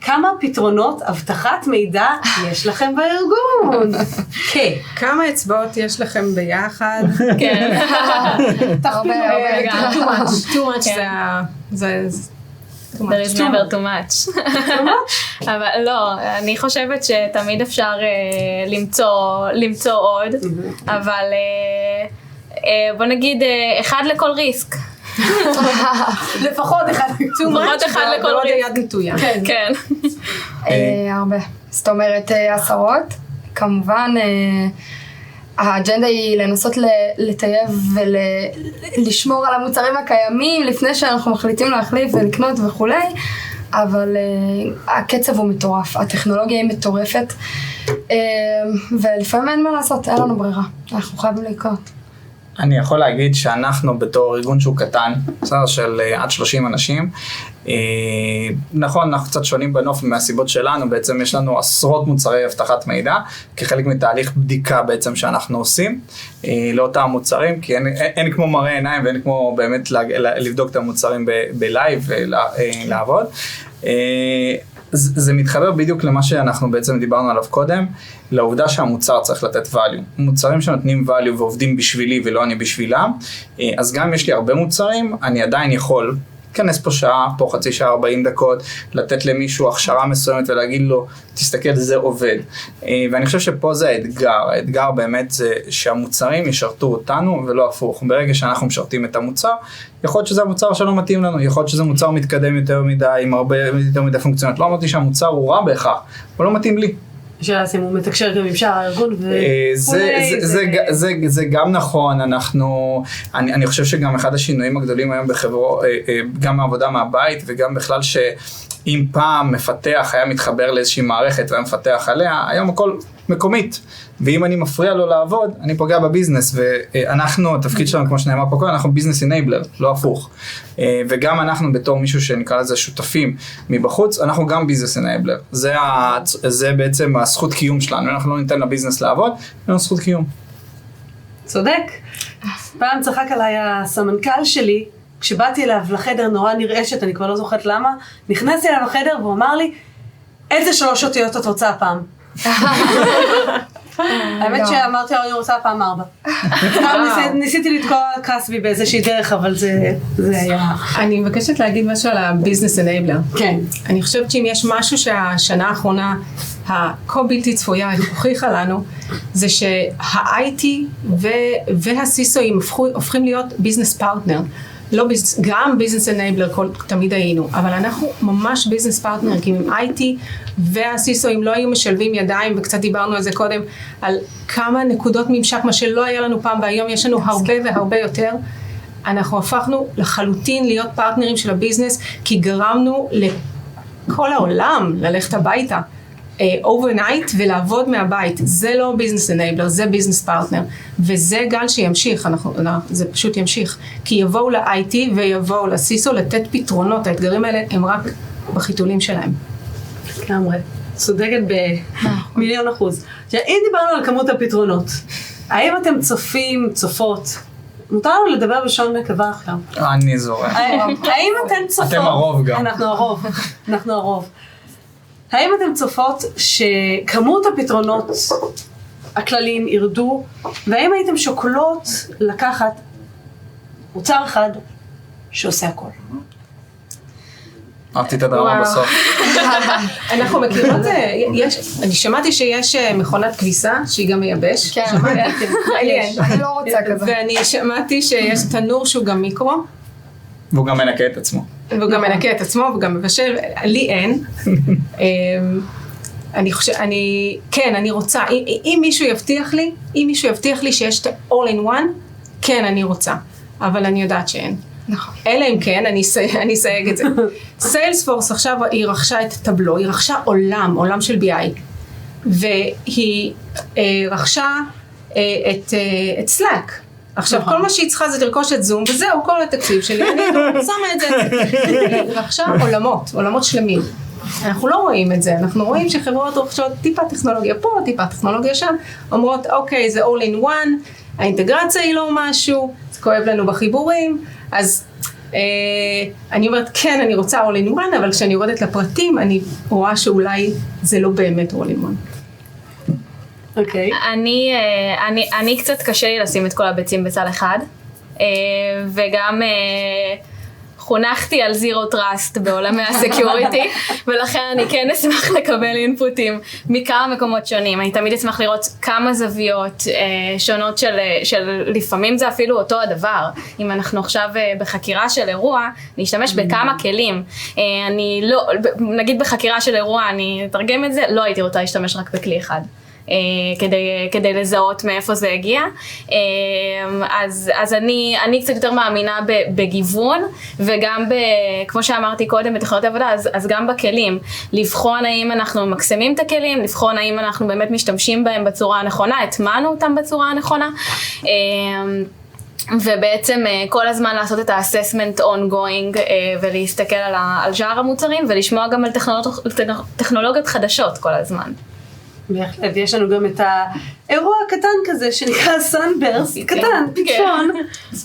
כמה פתרונות אבטחת מידע יש לכם בארגון? כן. כמה אצבעות יש לכם ביחד? כן. תכפילו. too much זה... There is never too much. אבל לא, אני חושבת שתמיד אפשר למצוא עוד, אבל בוא נגיד, אחד לכל ריסק. לפחות אחד. לפחות אחד לכל ועוד ריסק. היד נטויה. כן. הרבה. זאת אומרת, עשרות. כמובן, האג'נדה היא לנסות לטייב ולשמור על המוצרים הקיימים לפני שאנחנו מחליטים להחליף ולקנות וכולי, אבל הקצב הוא מטורף, הטכנולוגיה היא מטורפת, ולפעמים אין מה לעשות, אין לנו ברירה, אנחנו חייבים לקרות. אני יכול להגיד שאנחנו בתור ארגון שהוא קטן, בסדר, של עד 30 אנשים, נכון, אנחנו קצת שונים בנוף מהסיבות שלנו, בעצם יש לנו עשרות מוצרי אבטחת מידע, כחלק מתהליך בדיקה בעצם שאנחנו עושים, לאותם מוצרים, כי אין כמו מראה עיניים ואין כמו באמת לבדוק את המוצרים בלייב ולעבוד. זה מתחבר בדיוק למה שאנחנו בעצם דיברנו עליו קודם, לעובדה שהמוצר צריך לתת value. מוצרים שנותנים value ועובדים בשבילי ולא אני בשבילם, אז גם אם יש לי הרבה מוצרים, אני עדיין יכול להיכנס פה שעה, פה חצי שעה, 40 דקות, לתת למישהו הכשרה מסוימת ולהגיד לו, תסתכל, זה עובד. ואני חושב שפה זה האתגר. האתגר באמת זה שהמוצרים ישרתו אותנו ולא הפוך. ברגע שאנחנו משרתים את המוצר, יכול להיות שזה המוצר שלא מתאים לנו, יכול להיות שזה מוצר מתקדם יותר מדי, עם הרבה יותר מדי פונקציונות. לא אמרתי שהמוצר הוא רע בהכרח, הוא לא מתאים לי. שאלה אם הוא מתקשר גם עם שאר הארגון זה גם נכון, אני חושב שגם אחד השינויים הגדולים היום בחברות, גם העבודה מהבית וגם בכלל שאם פעם מפתח היה מתחבר לאיזושהי מערכת והיה מפתח עליה, היום הכל מקומית, ואם אני מפריע לו לעבוד, אני פוגע בביזנס, ואנחנו, התפקיד שלנו, כמו שנאמר פה, אנחנו ביזנס אנייבלר, לא הפוך. וגם אנחנו בתור מישהו שנקרא לזה שותפים מבחוץ, אנחנו גם ביזנס אנייבלר. זה בעצם הזכות קיום שלנו, אנחנו לא ניתן לביזנס לעבוד, אין לנו זכות קיום. צודק. פעם צחק עליי הסמנכ"ל שלי, כשבאתי אליו לחדר נורא נרעשת, אני כבר לא זוכרת למה, נכנסתי אליו לחדר והוא אמר לי, איזה 3 אותיות את רוצה הפעם? האמת שאמרתי אני רוצה פעם 4. ניסיתי לתקוע קסבי באיזושהי דרך, אבל זה היה... אני מבקשת להגיד משהו על הביזנס אנייבלר. כן. אני חושבת שאם יש משהו שהשנה האחרונה, הכה בלתי צפויה הוכיחה לנו, זה שה-IT והסיסויים הופכים להיות ביזנס פרטנר. לא גם ביזנס אנייבלר תמיד היינו, אבל אנחנו ממש ביזנס פרטנר, כי עם IT והסיסויים לא היו משלבים ידיים, וקצת דיברנו על זה קודם, על כמה נקודות ממשק, מה שלא היה לנו פעם, והיום יש לנו הרבה והרבה יותר. אנחנו הפכנו לחלוטין להיות פרטנרים של הביזנס, כי גרמנו לכל העולם ללכת הביתה. overnight ולעבוד מהבית, זה לא ביזנס אנייבלר, זה ביזנס פרטנר, וזה גל שימשיך, זה פשוט ימשיך, כי יבואו ל-IT ויבואו לסיסו לתת פתרונות, האתגרים האלה הם רק בחיתולים שלהם. כמובן, צודקת ב1,000,000%. אם דיברנו על כמות הפתרונות, האם אתם צופות, מותר לנו לדבר בשעון נקבה עכשיו? אני זורק. האם אתם צופות? אתם הרוב גם. אנחנו הרוב. האם אתם צופות שכמות הפתרונות הכלליים ירדו, והאם הייתם שוקלות לקחת מוצר אחד שעושה הכל? אהבתי את הדרמה בסוף. אנחנו מכירות, אני שמעתי שיש מכונת כביסה שהיא גם מייבש. כן, אני לא רוצה כזה. ואני שמעתי שיש תנור שהוא גם מיקרו. והוא גם מנקה את עצמו. והוא גם מנקה את עצמו וגם מבשל, לי אין. אני רוצה, אם מישהו יבטיח לי שיש את all in one, כן, אני רוצה, אבל אני יודעת שאין. נכון. אלא אם כן, אני אסייג את זה. סיילספורס עכשיו היא רכשה את טבלו, היא רכשה עולם של BI, והיא רכשה את Slack. עכשיו, כל מה שהיא צריכה זה לרכוש את זום, וזהו, כל התקציב שלי, אני שמה את זה. היא רכשה עולמות שלמים. אנחנו לא רואים את זה, אנחנו רואים שחברות רוכשות טיפה טכנולוגיה פה, טיפה טכנולוגיה שם, אומרות, אוקיי, זה all in one, האינטגרציה היא לא משהו, זה כואב לנו בחיבורים, אז אני אומרת, כן, אני רוצה all in one, אבל כשאני יורדת לפרטים, אני רואה שאולי זה לא באמת all in one. אוקיי. אני קצת קשה לי לשים את כל הביצים בצד אחד, וגם חונכתי על זירו טראסט בעולמי הסקיוריטי, ולכן אני כן אשמח לקבל אינפוטים מכמה מקומות שונים. אני תמיד אשמח לראות כמה זוויות שונות של לפעמים זה אפילו אותו הדבר. אם אנחנו עכשיו בחקירה של אירוע, נשתמש בכמה כלים. אני לא, נגיד בחקירה של אירוע, אני אתרגם את זה, לא הייתי רוצה להשתמש רק בכלי אחד. כדי לזהות מאיפה זה הגיע. אז אני קצת יותר מאמינה בגיוון, וגם כמו שאמרתי קודם בתכניות עבודה, אז גם בכלים. לבחון האם אנחנו מקסמים את הכלים, לבחון האם אנחנו באמת משתמשים בהם בצורה הנכונה, הטמענו אותם בצורה הנכונה. ובעצם כל הזמן לעשות את ה-assessment ongoing ולהסתכל על שאר המוצרים ולשמוע גם על טכנולוגיות חדשות כל הזמן. בהחלט, יש לנו גם את האירוע הקטן כזה שנקרא סאנברסט, קטן, פתפון,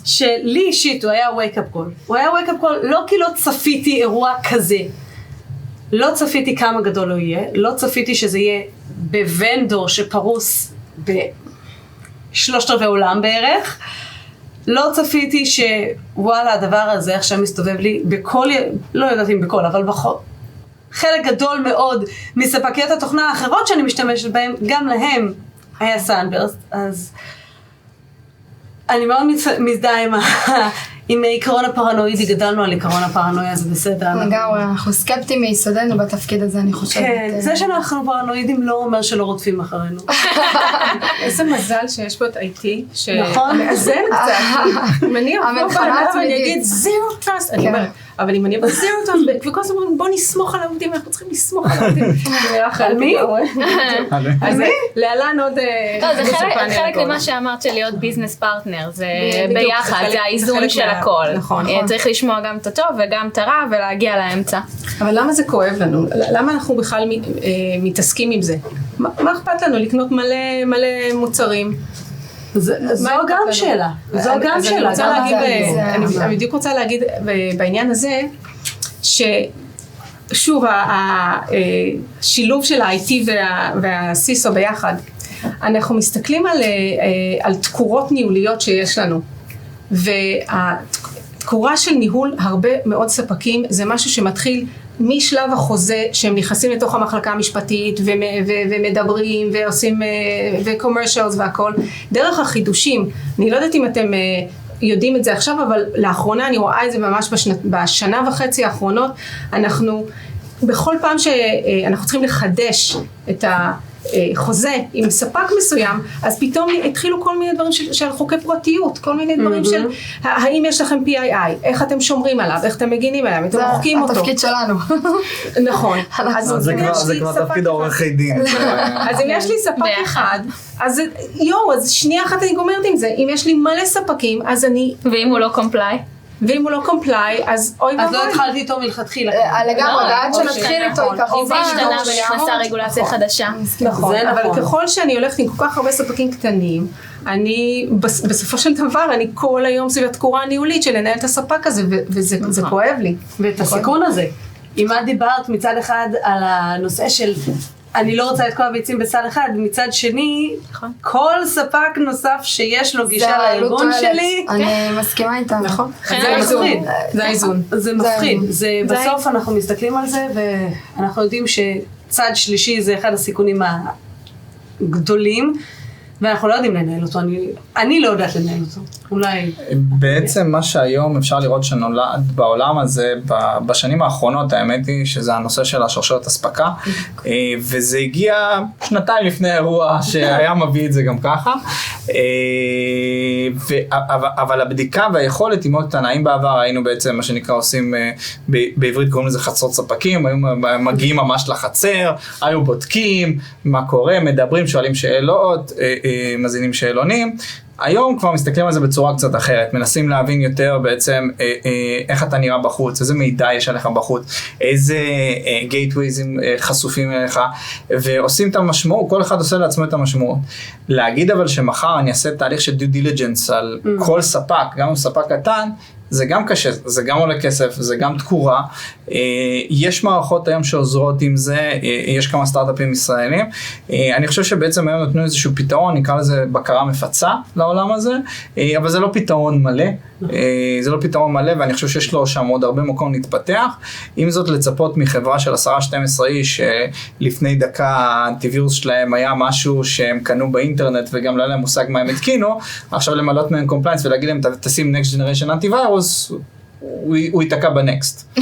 שלי אישית הוא היה wake-up call. הוא היה wake-up call לא כי לא צפיתי אירוע כזה, לא צפיתי כמה גדול הוא יהיה, לא צפיתי שזה יהיה בוונדור שפרוס ב3/4 עולם בערך, לא צפיתי שוואלה הדבר הזה עכשיו מסתובב לי בכל, לא יודעת אם בכל, אבל חלק גדול מאוד מספקיות התוכנה האחרות שאני משתמשת בהן, גם להם היה סאנברסט, אז אני מאוד מזדהה עם עיקרון הפרנואידי, גדלנו על עיקרון הפרנואיה, זה בסדר. לגמרי, אנחנו סקפטים מיסודנו בתפקיד הזה, אני חושבת. כן, זה שאנחנו פרנואידים לא אומר שלא רודפים אחרינו. איזה מזל שיש פה את IT, נכון? שמאזן קצת. אם אני אבוא בעולם ואני אגיד זירו טראסט, אני אומרת, אבל אם אני אבוא זירו טראסט, וכל הזמן אומרים בוא נסמוך על העובדים, אנחנו צריכים לסמוך על העובדים. על מי? אז להלן עוד... זה חלק ממה שאמרת של להיות ביזנס פרטנר, זה ביחד, זה האיזון של הכל. צריך לשמוע גם את הטוב וגם את הרע ולהגיע לאמצע. אבל למה זה כואב לנו? למה אנחנו בכלל מתעסקים עם זה? מה אכפת לנו לקנות מלא מוצרים? זו גם שאלה. זו גם שאלה. אני בדיוק רוצה להגיד בעניין הזה, ששוב, השילוב של ה-IT וה-CISO ביחד, אנחנו מסתכלים על תקורות ניהוליות שיש לנו, והתקורה של ניהול הרבה מאוד ספקים, זה משהו שמתחיל משלב החוזה, שהם נכנסים לתוך המחלקה המשפטית ומדברים ועושים ו-commercials והכל, דרך החידושים. אני לא יודעת אם אתם יודעים את זה עכשיו, אבל לאחרונה אני רואה את זה ממש בשנה וחצי האחרונות, אנחנו בכל פעם שאנחנו צריכים לחדש את חוזה עם ספק מסוים, אז פתאום התחילו כל מיני דברים של חוקי פרטיות, כל מיני דברים של האם יש לכם PII, איך אתם שומרים עליו, איך אתם מגינים עליו, אתם מוחקים אותו. זה התפקיד שלנו. נכון. זה כבר תפקיד העורכי דין. אז אם יש לי ספק אחד, אז אז שנייה אחת אני גומרת עם זה, אם יש לי מלא ספקים, אז אני... ואם הוא לא קומפליי? ואם הוא לא קומפליי, אז אוי אז לא התחלתי איתו מלכתחילה. לגמרי, ועד שנתחיל איתו, אם זה השתנה ונכנסה רגולציה חדשה. נכון, אבל ככל שאני הולכת עם כל כך הרבה ספקים קטנים, אני, בסופו של דבר, אני כל היום סביב התקורה הניהולית של לנהל את הספק הזה, וזה כואב לי. ואת הסיכון הזה. אם את דיברת מצד אחד על הנושא של אני לא רוצה את כל הביצים בסל אחד, מצד שני, כל ספק נוסף שיש לו גישה לארגון שלי. אני מסכימה איתה. נכון. זה האיזון. זה מפחיד. בסוף אנחנו מסתכלים על זה, ואנחנו יודעים שצד שלישי זה אחד הסיכונים הגדולים, ואנחנו לא יודעים לנהל אותו, אני לא יודעת לנהל אותו, אולי... בעצם מה שהיום אפשר לראות שנולד בעולם הזה, בשנים האחרונות, האמת היא שזה הנושא של השרשרת אספקה, וזה הגיע שנתיים לפני האירוע שהיה מביא את זה גם ככה, אבל הבדיקה והיכולת היא מאוד קטנה. אם בעבר היינו בעצם מה שנקרא עושים, בעברית קוראים לזה חצרות ספקים, היו מגיעים ממש לחצר, היו בודקים מה קורה, מדברים, שואלים שאלות, מזינים שאלונים. היום כבר מסתכלים על זה בצורה קצת אחרת, מנסים להבין יותר בעצם איך אתה נראה בחוץ, איזה מידע יש עליך בחוץ, איזה גייטווייזים חשופים אליך, ועושים את המשמעות, כל אחד עושה לעצמו את המשמעות. להגיד אבל שמחר אני אעשה תהליך של due diligence על כל ספק, גם אם ספק קטן, זה גם קשה, זה גם עולה כסף, זה גם תקורה. יש מערכות היום שעוזרות עם זה, יש כמה סטארט-אפים ישראלים. אני חושב שבעצם היום נתנו איזשהו פתרון, נקרא לזה בקרה מפצה לעולם הזה, אבל זה לא פתרון מלא. זה לא פתרון מלא, ואני חושב שיש לו שם עוד הרבה מקום להתפתח. עם זאת, לצפות מחברה של 10-12 איש, לפני דקה האנטיווירוס שלהם היה משהו שהם קנו באינטרנט, וגם לא היה להם מושג מה הם התקינו, עכשיו למלות מהם קומפליינס ולהגיד להם, תשים Next Generation Antivirus, הוא ייתקע בנקסט.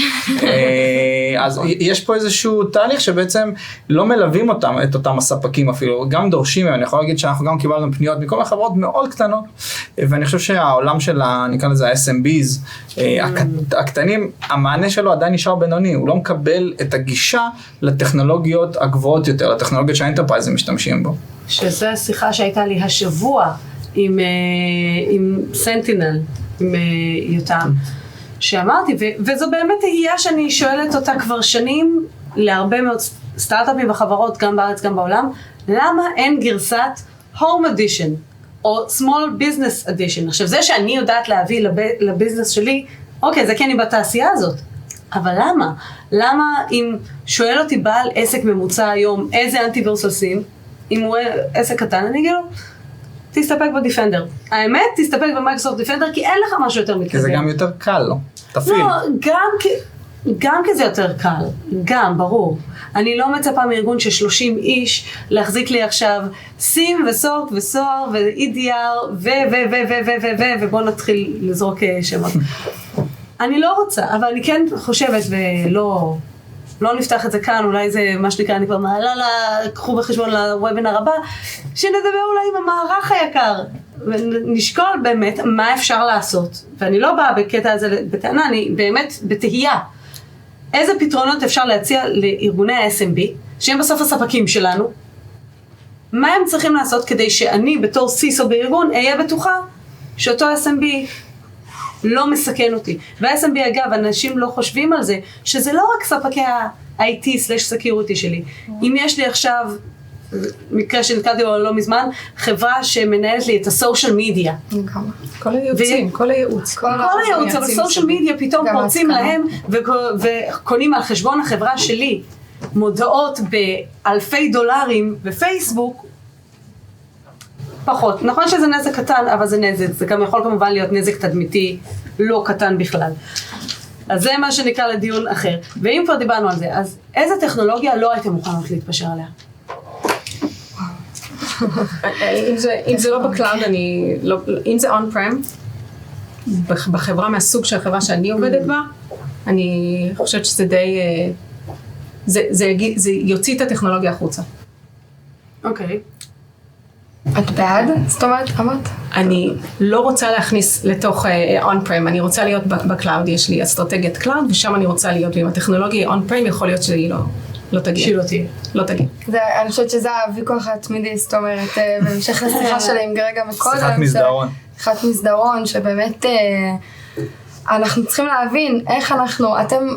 אז יש פה איזשהו תהליך שבעצם לא מלווים אותם, את אותם הספקים אפילו, גם דורשים, אני יכול להגיד שאנחנו גם קיבלנו פניות מכל החברות מאוד קטנות, ואני חושב שהעולם של, נקרא לזה ה-SMBs, הקטנים, המענה שלו עדיין נשאר בינוני, הוא לא מקבל את הגישה לטכנולוגיות הגבוהות יותר, לטכנולוגיות שהאנטרפרייזים משתמשים בו. שזו השיחה שהייתה לי השבוע עם סנטינל, עם יותם. שאמרתי, וזו באמת תהייה שאני שואלת אותה כבר שנים להרבה מאוד סטארט-אפים וחברות, גם בארץ, גם בעולם, למה אין גרסת Home Edition או Small Business Edition? עכשיו, זה שאני יודעת להביא לביזנס שלי, אוקיי, זה כן היא בתעשייה הזאת, אבל למה? למה אם שואל אותי בעל עסק ממוצע היום, איזה אנטיווירוס עושים, אם הוא עסק קטן, אני אגיד לו, תסתפק בדיפנדר. האמת, תסתפק במייקרוסופט דיפנדר, כי אין לך משהו יותר מתקדם. כי זה גם יותר קל, לא? תפעיל. לא, גם כי זה יותר קל. גם, ברור. אני לא מצפה מארגון של 30 איש להחזיק לי עכשיו סים וסורק וסוהר ו-EDR ובוא נתחיל לזרוק שמות. אני לא רוצה, אבל אני כן חושבת לא נפתח את זה כאן, אולי זה מה שנקרא, אני כבר מעלה קחו בחשבון לוובינר הבא, שנדבר אולי עם המערך היקר, ונשקול באמת מה אפשר לעשות. ואני לא באה בקטע הזה בטענה, אני באמת בתהייה. איזה פתרונות אפשר להציע לארגוני ה-SMB, שהם בסוף הספקים שלנו, מה הם צריכים לעשות כדי שאני בתור סיסו בארגון אהיה בטוחה שאותו SMB לא מסכן אותי. וה-SMB אגב, אנשים לא חושבים על זה, שזה לא רק ספקי ה-IT/Security שלי. אם יש לי עכשיו, מקרה שנתקלתי בו לא מזמן, חברה שמנהלת לי את הסושיאל מדיה. כל הייעוצים, כל הייעוץ. כל הייעוץ, אבל סושיאל מדיה פתאום פורצים להם וקונים על חשבון החברה שלי מודעות באלפי דולרים בפייסבוק, פחות. נכון שזה נזק קטן, אבל זה נזק. זה גם יכול כמובן להיות נזק תדמיתי לא קטן בכלל. אז זה מה שנקרא לדיון אחר. ואם כבר דיברנו על זה, אז איזה טכנולוגיה לא הייתם מוכנות להתפשר עליה? אם זה לא בקלאוד, אם זה on-prem, בחברה מהסוג של החברה שאני עובדת בה, אני חושבת שזה די, זה יוציא את הטכנולוגיה החוצה. אוקיי. את בעד? זאת אומרת, אמרת? אני לא רוצה להכניס לתוך on-prem, אני רוצה להיות בקלאוד, יש לי אסטרטגיית קלאוד, ושם אני רוצה להיות, ואם הטכנולוגיה on-prem יכול להיות שהיא לא תגיע. שהיא לא תהיה. לא תגיע. אני חושבת שזה הוויכוח התמידי, זאת אומרת, בהמשך לשיחה שלי עם גרגה מקודם. שיחת מסדרון. שיחת מסדרון, שבאמת אנחנו צריכים להבין איך אתם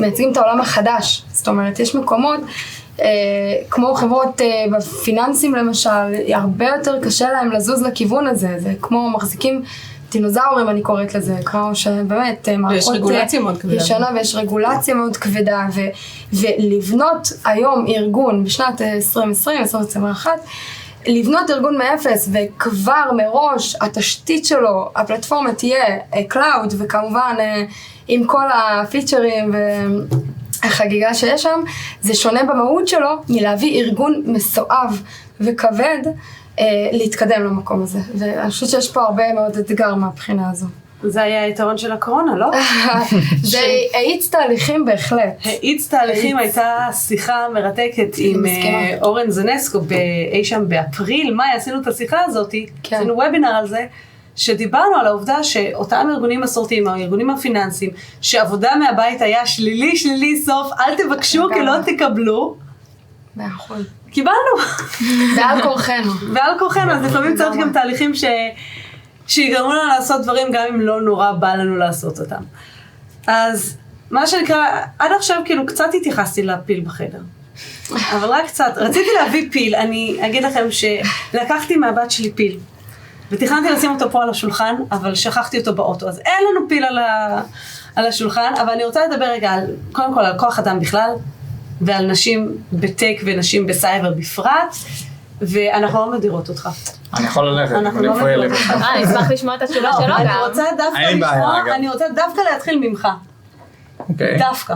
מייצגים את העולם החדש. זאת אומרת, יש מקומות, כמו חברות בפיננסים למשל, הרבה יותר קשה להם לזוז לכיוון הזה, זה כמו מחזיקים דינוזאורים אני קוראת לזה, כמו שבאמת מערכות ישנה ויש רגולציה מאוד כבדה, ולבנות היום ארגון בשנת 2020-2021, לבנות ארגון מאפס וכבר מראש התשתית שלו, הפלטפורמה תהיה קלאוד, וכמובן עם כל הפיצ'רים החגיגה שיש שם, זה שונה במהות שלו מלהביא ארגון מסואב וכבד להתקדם למקום הזה. ואני חושבת שיש פה הרבה מאוד אתגר מהבחינה הזו. זה היה היתרון של הקורונה, לא? זה האיץ תהליכים בהחלט. האיץ תהליכים הייתה שיחה מרתקת עם אורן זנסקו אי שם באפריל, מאי, עשינו את השיחה הזאת, עשינו וובינר על זה, שדיברנו על העובדה שאותם ארגונים מסורתיים, או הארגונים הפיננסיים, שעבודה מהבית היה שלילי סוף, אל תבקשו כי לא תקבלו. נכון. קיבלנו. ועל כורחנו. ועל כורחנו, אז לפעמים צריך גם תהליכים שיגרמו לנו לעשות דברים גם אם לא נורא בא לנו לעשות אותם. אז מה שנקרא, עד עכשיו כאילו קצת התייחסתי לפיל בחדר. אבל רק קצת, רציתי להביא פיל, אני אגיד לכם שלקחתי מהבת שלי פיל. ותכננתי לשים אותו פה על השולחן, אבל שכחתי אותו באוטו, אז אין לנו פיל על השולחן, אבל אני רוצה לדבר רגע קודם כל על כוח אדם בכלל, ועל נשים בטק ונשים בסייבר בפרט, ואנחנו לא מדירות אותך. אני יכול ללכת, אנחנו לא מדירות אותך. אני אשמח לשמוע את התשובה שלו אני גם. רוצה דווקא לשמוע, אני רוצה דווקא להתחיל ממך. אוקיי. דווקא.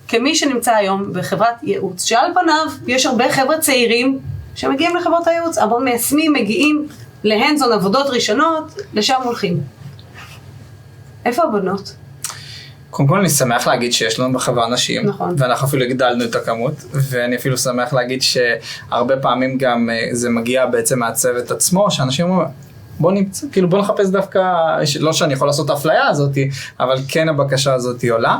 כמי שנמצא היום בחברת ייעוץ, שעל פניו יש הרבה חבר'ה צעירים שמגיעים לחברות הייעוץ, המון מיישמים מגיעים להנדזון עבודות ראשונות, לשם הולכים. איפה הבנות? קודם כל אני שמח להגיד שיש לנו בחברה נשים, נכון. ואנחנו אפילו הגדלנו את הכמות, ואני אפילו שמח להגיד שהרבה פעמים גם זה מגיע בעצם מהצוות עצמו, שאנשים אומרים, בוא נחפש דווקא, לא שאני יכול לעשות את האפליה הזאת, אבל כן הבקשה הזאת עולה.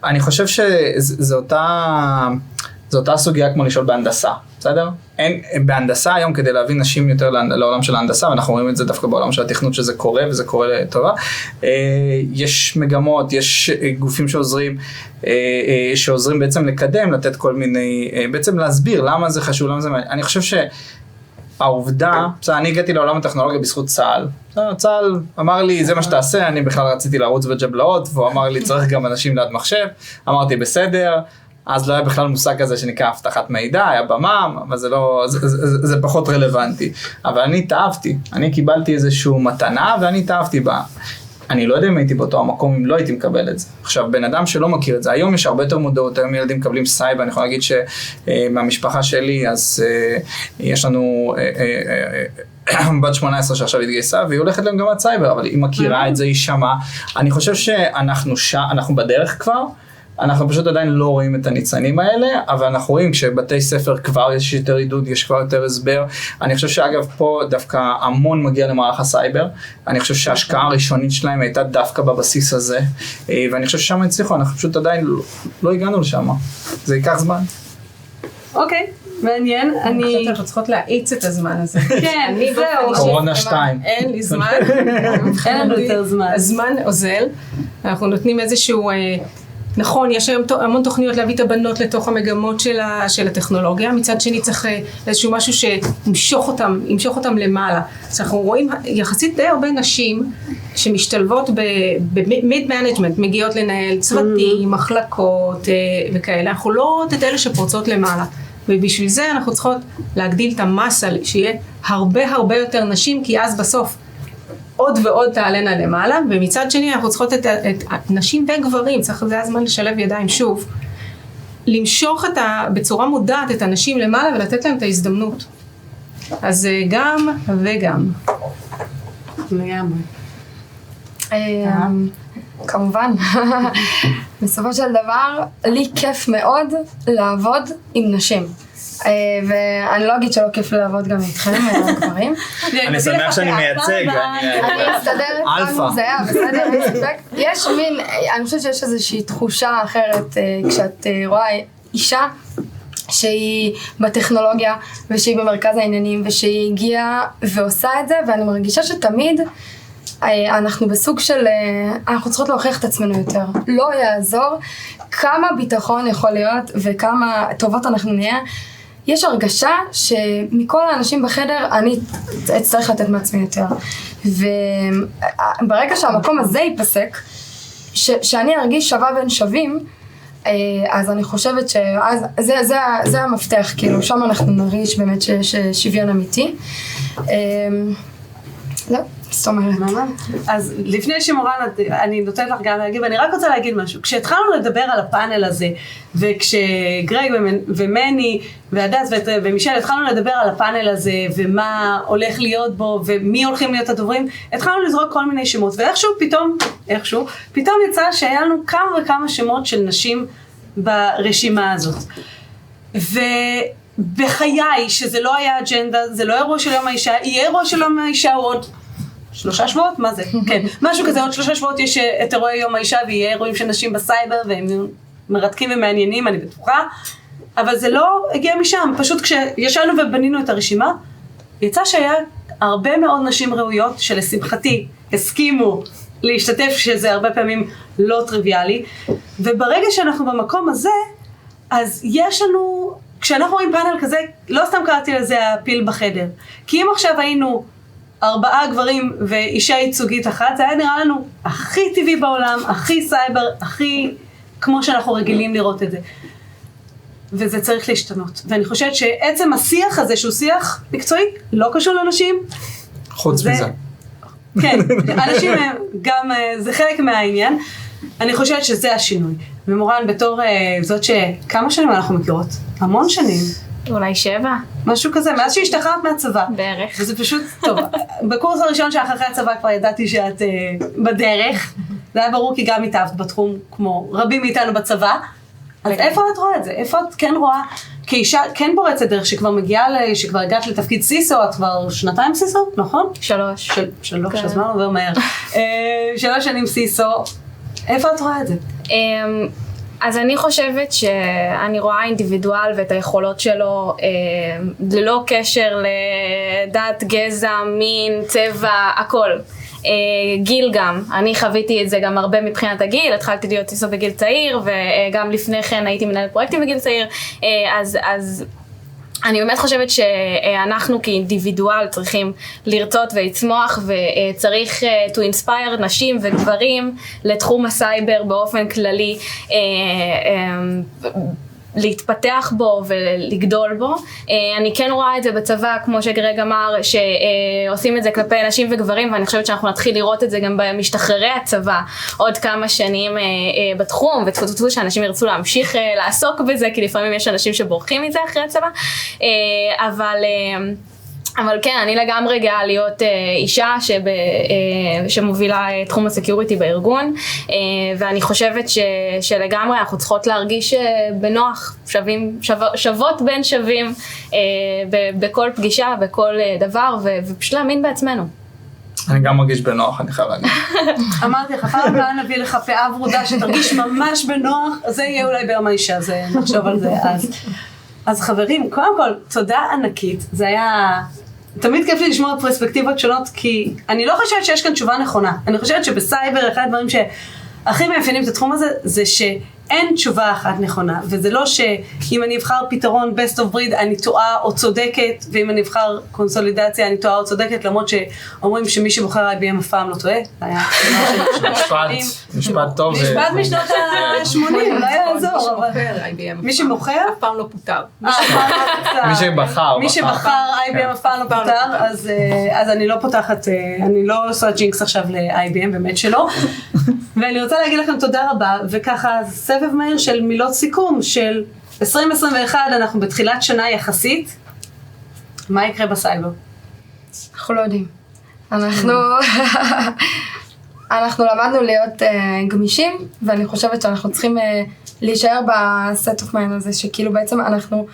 אני חושב שזו אותה סוגיה כמו לשאול בהנדסה, בסדר? בהנדסה היום כדי להביא נשים יותר לעולם של ההנדסה, ואנחנו רואים את זה דווקא בעולם של התכנות שזה קורה, וזה קורה לטובה. יש מגמות, יש גופים שעוזרים בעצם לקדם, לתת כל מיני, בעצם להסביר למה זה חשוב, למה זה מעניין. אני חושב שהעובדה, אני הגעתי לעולם הטכנולוגיה בזכות צה"ל. צה"ל אמר לי, זה מה שתעשה, אני בכלל רציתי לרוץ בג'בלאות, והוא אמר לי, צריך גם אנשים ליד מחשב. אמרתי, בסדר. אז לא היה בכלל מושג כזה שנקרא הבטחת מידע, היה במם, אבל זה פחות רלוונטי. אבל אני התאהבתי, אני קיבלתי איזשהו מתנה ואני התאהבתי בה. אני לא יודע אם הייתי באותו המקום, אם לא הייתי מקבל את זה. עכשיו, בן אדם שלא מכיר את זה, היום יש הרבה יותר מודעות, היום ילדים מקבלים סייבר, אני יכול להגיד שמהמשפחה שלי, אז יש לנו בת 18 שעכשיו התגייסה, והיא הולכת למגמת סייבר, אבל היא מכירה את זה, היא שמעה. אני חושב שאנחנו בדרך כבר, אנחנו פשוט עדיין לא רואים את הניצנים האלה, אבל אנחנו רואים כשבתי ספר כבר יש יותר עידוד, יש כבר יותר הסבר. אני חושב שאגב פה דווקא המון מגיע למערך הסייבר, אני חושב שההשקעה הראשונית שלהם הייתה דווקא בבסיס הזה, ואני חושב ששם הצליחו, אנחנו פשוט עדיין לא הגענו לשם, זה ייקח זמן. אוקיי, מעניין. אני חושבת שאנחנו צריכות להאיץ את הזמן הזה. כן, זהו. קורונה 2. אין לי זמן. אין לנו יותר זמן. הזמן אוזל. אנחנו נותנים איזשהו... נכון, יש היום המון תוכניות להביא את הבנות לתוך המגמות של הטכנולוגיה, מצד שני צריך איזשהו משהו שימשוך אותם למעלה. אז אנחנו רואים יחסית די הרבה נשים שמשתלבות במיד מנג'מנט, מגיעות לנהל צוותים, מחלקות וכאלה. אנחנו לא את אלה שפורצות למעלה, ובשביל זה אנחנו צריכות להגדיל את המסה, שיהיה הרבה יותר נשים, כי אז בסוף עוד ועוד תעלנה למעלה, ומצד שני אנחנו צריכות את נשים וגברים, זה הזמן לשלב ידיים שוב, למשוך בצורה מודעת את הנשים למעלה ולתת להם את ההזדמנות. אז גם וגם. לגמרי. כמובן, בסופו של דבר, לי כיף מאוד לעבוד עם נשים. ואני לא אגיד שלא כיף לעבוד גם איתכם, גברים. אני שמח שאני מייצג. אני אסתדרת, אלפא. זה היה בסדר, יש מין, אני חושבת שיש איזושהי תחושה אחרת כשאת רואה אישה שהיא בטכנולוגיה ושהיא במרכז העניינים ושהיא הגיעה ועושה את זה, ואני מרגישה שתמיד אנחנו בסוג של, אנחנו צריכות להוכיח את עצמנו יותר. לא יעזור כמה ביטחון יכול להיות וכמה טובות אנחנו נהיה. יש הרגשה שמכל האנשים בחדר אני אצטרך לתת מעצמי יותר. וברגע שהמקום הזה ייפסק, שאני ארגיש שווה בין שווים, אז אני חושבת שזה המפתח, כאילו שם אנחנו נרגיש באמת שיש שוויון אמיתי. לא, זאת אומרת. אז לפני שמורן, אני נותנת לך גם להגיב, אני רק רוצה להגיד משהו. כשהתחלנו לדבר על הפאנל הזה, וכשגרג ומני והדס ומישל התחלנו לדבר על הפאנל הזה, ומה הולך להיות בו, ומי הולכים להיות הדוברים, התחלנו לזרוק כל מיני שמות, ואיכשהו פתאום יצא שהיה לנו כמה וכמה שמות של נשים ברשימה הזאת. בחיי, שזה לא היה אג'נדה, זה לא אירוע של יום האישה, יהיה אירוע של יום האישה עוד 3 שבועות? מה זה? כן, משהו כזה, עוד 3 שבועות יש את אירועי יום האישה, ויהיה אירועים של נשים בסייבר, והם מרתקים ומעניינים, אני בטוחה, אבל זה לא הגיע משם, פשוט כשישנו ובנינו את הרשימה, יצא שהיה הרבה מאוד נשים ראויות, שלשמחתי הסכימו להשתתף, שזה הרבה פעמים לא טריוויאלי, וברגע שאנחנו במקום הזה, אז יש לנו כשאנחנו רואים פאנל כזה, לא סתם קראתי לזה הפיל בחדר. כי אם עכשיו היינו 4 גברים ואישה ייצוגית אחת, זה היה נראה לנו הכי טבעי בעולם, הכי סייבר, הכי כמו שאנחנו רגילים לראות את זה. וזה צריך להשתנות. ואני חושבת שעצם השיח הזה, שהוא שיח מקצועי, לא קשור לאנשים. חוץ מזה. כן, אנשים גם, זה חלק מהעניין. אני חושבת שזה השינוי. ומורן, בתור זאת שכמה שנים אנחנו מכירות? המון שנים. אולי 7. משהו כזה, מאז שהשתחררת מהצבא. בערך. וזה פשוט טוב. בקורס הראשון שאחרי הצבא כבר ידעתי שאת בדרך. זה היה ברור כי גם התאהבת בתחום כמו רבים מאיתנו בצבא. אז איפה את רואה את זה? איפה את כן רואה כאישה כן פורצת דרך שכבר מגיעה, שכבר הגעת לתפקיד סיסו, את כבר 2 סיסו, נכון? 3. 3, הזמן עובר מהר. 3 שנים סיסו, איפה את רואה את זה? אז אני חושבת שאני רואה אינדיבידואל ואת היכולות שלו ללא קשר לדת, גזע, מין, צבע, הכל. גיל גם, אני חוויתי את זה גם הרבה מבחינת הגיל, התחלתי להיות סיסו בגיל צעיר וגם לפני כן הייתי מנהלת פרויקטים בגיל צעיר, אז אני באמת חושבת שאנחנו כאינדיבידואל צריכים לרצות ולצמוח וצריך to inspire נשים וגברים לתחום הסייבר באופן כללי, להתפתח בו ולגדול בו. אני כן רואה את זה בצבא, כמו שגרג אמר, שעושים את זה כלפי נשים וגברים, ואני חושבת שאנחנו נתחיל לראות את זה גם במשתחררי הצבא עוד כמה שנים בתחום, ותפוצצו שאנשים ירצו להמשיך לעסוק בזה, כי לפעמים יש אנשים שבורחים מזה אחרי הצבא, אבל כן, אני לגמרי גאה להיות אישה שמובילה תחום הסקיוריטי בארגון, ואני חושבת שלגמרי אנחנו צריכות להרגיש בנוח, שוות בין שווים בכל פגישה, בכל דבר, ופשוט להאמין בעצמנו. אני גם מרגיש בנוח, אני חייב להגיד. אמרתי לך, פעם הבאה נביא לך פאה ורודה שתרגיש ממש בנוח, זה יהיה אולי ביום האישה, נחשוב על זה אז. אז חברים, קודם כל, תודה ענקית, זה היה... תמיד כיף לי לשמוע פרספקטיבות שונות, כי אני לא חושבת שיש כאן תשובה נכונה. אני חושבת שבסייבר, אחד הדברים שהכי מאפיינים את התחום הזה, זה שאין תשובה אחת נכונה. וזה לא שאם אני אבחר פתרון best of breed, אני טועה או צודקת, ואם אני אבחר קונסולידציה, אני טועה או צודקת, למרות שאומרים שמי שבוחר IBM אף פעם לא טועה. משפט טוב. משפט משנות ה-80, לא יעזור, אבל מי שמוכר, אף פעם לא פוטר. מי שבחר IBM אף פעם לא פוטר, אז אני לא פותחת, אני לא עושה ג'ינקס עכשיו ל-IBM, באמת שלא. ואני רוצה להגיד לכם תודה רבה, וככה סבב מהיר של מילות סיכום של 2021, אנחנו בתחילת שנה יחסית. מה יקרה בסייבר? אנחנו לא יודעים. אנחנו למדנו להיות גמישים, ואני חושבת שאנחנו צריכים להישאר בסט אוף מיינד הזה, שכאילו בעצם אנחנו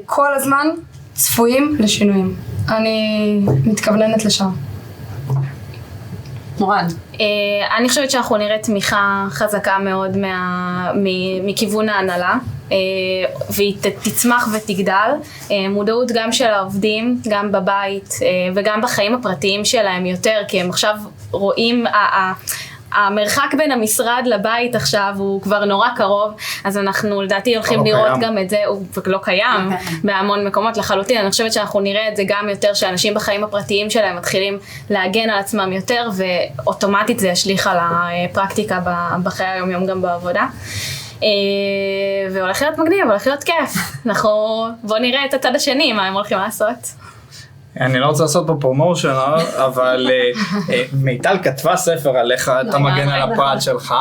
כל הזמן צפויים לשינויים. אני מתכווננת לשם. מורן. אני חושבת שאנחנו נראה תמיכה חזקה מאוד מכיוון ההנהלה, והיא תצמח ותגדל. מודעות גם של העובדים, גם בבית וגם בחיים הפרטיים שלהם יותר, כי הם עכשיו רואים, המרחק בין המשרד לבית עכשיו הוא כבר נורא קרוב, אז אנחנו לדעתי הולכים לראות גם את זה, הוא לא קיים בהמון מקומות לחלוטין. אני חושבת שאנחנו נראה את זה גם יותר, שאנשים בחיים הפרטיים שלהם מתחילים להגן על עצמם יותר, ואוטומטית זה ישליך על הפרקטיקה בחיי היום יום גם בעבודה. והולך להיות מגניב, הולך להיות כיף. בואו נראה את הצד השני, מה הם הולכים לעשות. אני לא רוצה לעשות פה פרומושן, אבל מיטל כתבה ספר על איך אתה מגן על הפרט שלך.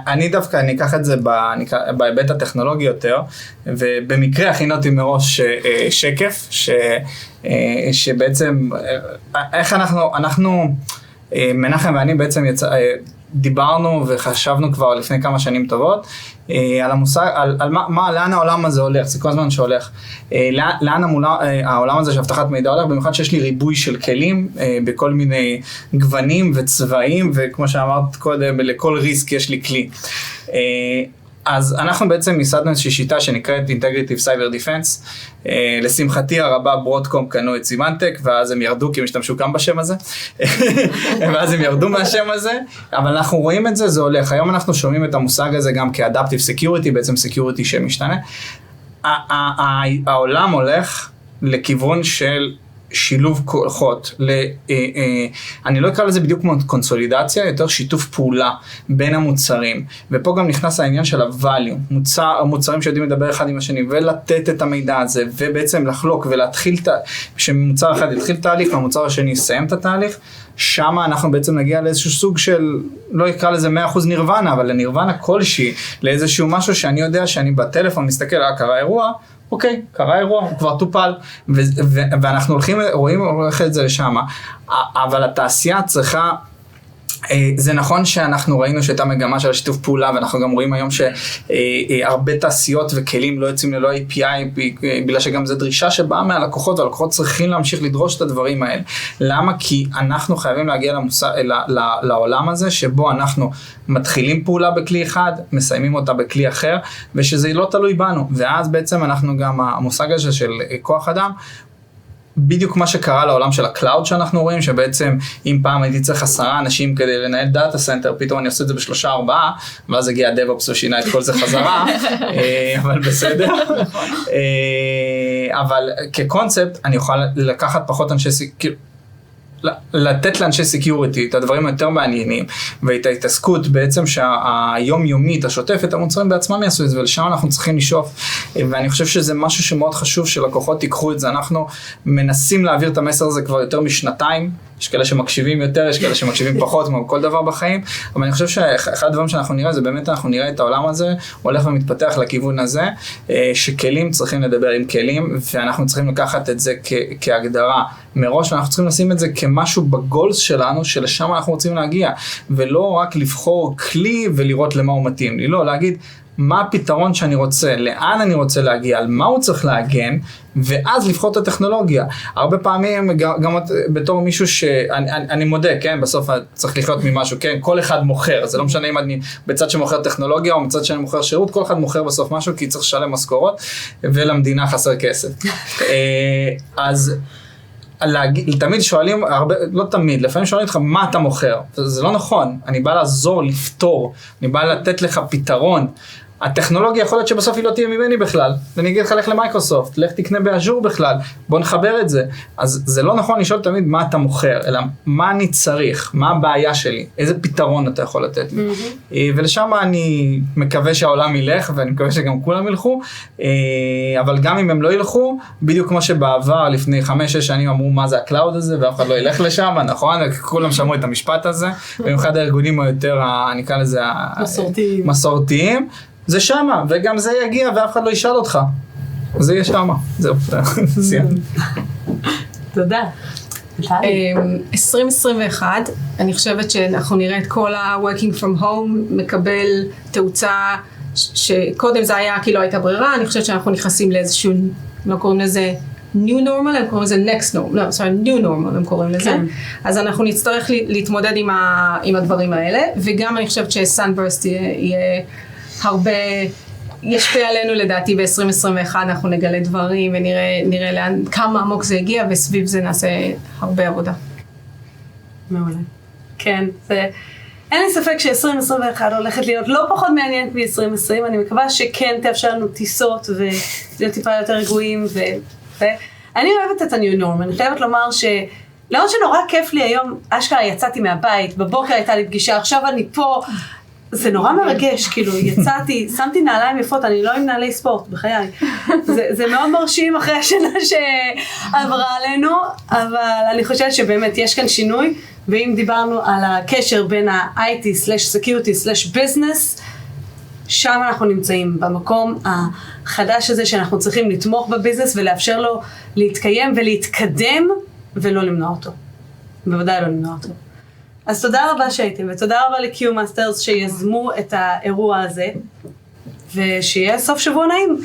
אני דווקא, אני אקח את זה בהיבט הטכנולוגי יותר, ובמקרה הכינותי מראש שקף, שבעצם, איך אנחנו, מנחם ואני בעצם דיברנו וחשבנו כבר לפני כמה שנים טובות, על המושג, על לאן העולם הזה הולך, זה כל הזמן שהולך, לאן העולם הזה של הבטחת מידע הולך, במיוחד שיש לי ריבוי של כלים, בכל מיני גוונים וצבעים, וכמו שאמרת קודם, לכל ריסק יש לי כלי. אז אנחנו בעצם ייסדנו איזושהי שיטה שנקראת Integrative Cyber Defense. לשמחתי הרבה ברודקום קנו את סימנטק, ואז הם ירדו, כי הם השתמשו גם בשם הזה, ואז הם ירדו מהשם הזה, אבל אנחנו רואים את זה, זה הולך. היום אנחנו שומעים את המושג הזה גם כ-Adaptive Security, בעצם Security שמשתנה. העולם הולך לכיוון של שילוב כוחות, אני לא אקרא לזה בדיוק כמו קונסולידציה, יותר שיתוף פעולה בין המוצרים, ופה גם נכנס העניין של ה-value, המוצרים שיודעים לדבר אחד עם השני, ולתת את המידע הזה, ובעצם לחלוק ולהתחיל, שמוצר אחד יתחיל תהליך, והמוצר השני יסיים את התהליך, שם אנחנו בעצם נגיע לאיזשהו סוג של, לא אקרא לזה 100% נירוונה, אבל לנירוונה כלשהי, לאיזשהו משהו שאני יודע שאני בטלפון מסתכל, קרה אירוע, אוקיי, קרה אירוע, הוא כבר טופל, ואנחנו רואים את זה לשם, אבל התעשייה צריכה, זה נכון שאנחנו ראינו שהייתה מגמה של השיתוף פעולה, ואנחנו גם רואים היום שהרבה תעשיות וכלים לא יוצאים ללא API, בגלל שגם זו דרישה שבאה מהלקוחות, והלקוחות צריכים להמשיך לדרוש את הדברים האלה. למה? כי אנחנו חייבים להגיע לעולם הזה, שבו אנחנו מתחילים פעולה בכלי אחד, מסיימים אותה בכלי אחר, ושזה לא תלוי בנו. ואז בעצם אנחנו גם, המושג הזה של כוח אדם, בדיוק מה שקרה לעולם של הקלאוד שאנחנו רואים, שבעצם אם פעם הייתי צריך 10 אנשים כדי לנהל דאטה סנטר, פתאום אני עושה את זה ב3-4, ואז הגיע DevOps ושינה את כל זה חזרה, אבל בסדר. אבל כקונספט אני אוכל לקחת פחות אנשי לתת לאנשי סקיוריטי את הדברים היותר מעניינים, ואת ההתעסקות בעצם שהיומיומית, השוטפת, המוצרים בעצמם יעשו את זה, ולשם אנחנו צריכים לשאוף, ואני חושב שזה משהו שמאוד חשוב שלקוחות תיקחו את זה. אנחנו מנסים להעביר את המסר הזה כבר יותר משנתיים, יש כאלה שמקשיבים יותר, יש כאלה שמקשיבים פחות, כמו כל דבר בחיים, אבל אני חושב שאחד הדברים שאנחנו נראה, זה באמת אנחנו נראה את העולם הזה, הולך ומתפתח לכיוון הזה, שכלים צריכים לדבר עם כלים, ואנחנו צריכים לקחת את זה כהגדרה מראש, ואנחנו צריכים לשים את זה כמשהו בגולס שלנו, שלשם אנחנו רוצים להגיע, ולא רק לבחור כלי ולראות למה הוא מתאים לי, לא, להגיד, מה הפתרון שאני רוצה, לאן אני רוצה להגיע, על מה הוא צריך להגן, ואז לבחור את הטכנולוגיה. הרבה פעמים, גם בתור מישהו שאני מודה, כן, בסוף צריך לחיות ממשהו, כן, כל אחד מוכר, זה לא משנה אם אני בצד שמוכר טכנולוגיה, או בצד שאני מוכר שירות, כל אחד מוכר בסוף משהו, כי צריך לשלם משכורות, ולמדינה חסר כסף. אז תמיד שואלים, לא תמיד, לפעמים שואלים אותך מה אתה מוכר, זה לא נכון, אני בא לעזור, לפתור, אני בא לתת לך פתרון. הטכנולוגיה יכול להיות שבסוף היא לא תהיה ממני בכלל, ואני אגיד לך לך למייקרוסופט, לך תקנה באז'ור בכלל, בוא נחבר את זה. אז זה לא נכון לשאול תמיד מה אתה מוכר, אלא מה אני צריך, מה הבעיה שלי, איזה פתרון אתה יכול לתת לי. ולשם אני מקווה שהעולם ילך, ואני מקווה שגם כולם ילכו, אבל גם אם הם לא ילכו, בדיוק כמו שבעבר לפני 5-6 שנים אמרו מה זה הקלאוד הזה, ואף אחד לא ילך לשם, נכון? כולם שמעו את המשפט הזה, במיוחד הארגונים היותר, אני אקרא לזה מסורתיים. זה שמה, וגם זה יגיע ואף אחד לא ישאל אותך. זה יהיה שמה. זהו, סיימת. תודה. 2021, אני חושבת שאנחנו נראה את כל ה-working from home מקבל תאוצה שקודם זה היה כי לא הייתה ברירה, אני חושבת שאנחנו נכנסים לאיזשהו, לא קוראים לזה new normal, הם קוראים לזה next normal, לא, new normal הם קוראים לזה. אז אנחנו נצטרך להתמודד עם הדברים האלה, וגם אני חושבת ש-Sunburst יהיה הרבה, ישפיע עלינו לדעתי ב-2021, אנחנו נגלה דברים ונראה לאן, כמה עמוק זה הגיע, וסביב זה נעשה הרבה עבודה. מעולה. כן, אין לי ספק ש-2021 הולכת להיות לא פחות מעניינת מ-2020, אני מקווה שכן תאפשר לנו טיסות ולהיות טיפה יותר רגועים, אני אוהבת את ה-new normal, אני חייבת לומר למרות שנורא כיף לי היום, אשכרה יצאתי מהבית, בבוקר הייתה לי פגישה, עכשיו אני פה, זה נורא מרגש, כאילו יצאתי, שמתי נעליים יפות, אני לא עם נעלי ספורט בחיי, זה מאוד מרשים אחרי השנה שעברה עלינו, אבל אני חושבת שבאמת יש כאן שינוי, ואם דיברנו על הקשר בין ה-IT/Security/Business, שם אנחנו נמצאים, במקום החדש הזה שאנחנו צריכים לתמוך בביזנס ולאפשר לו להתקיים ולהתקדם ולא למנוע אותו. בוודאי לא למנוע אותו. אז תודה רבה שהייתם, ותודה רבה ל-Q Masters שיזמו את האירוע הזה, ושיהיה סוף שבוע נעים.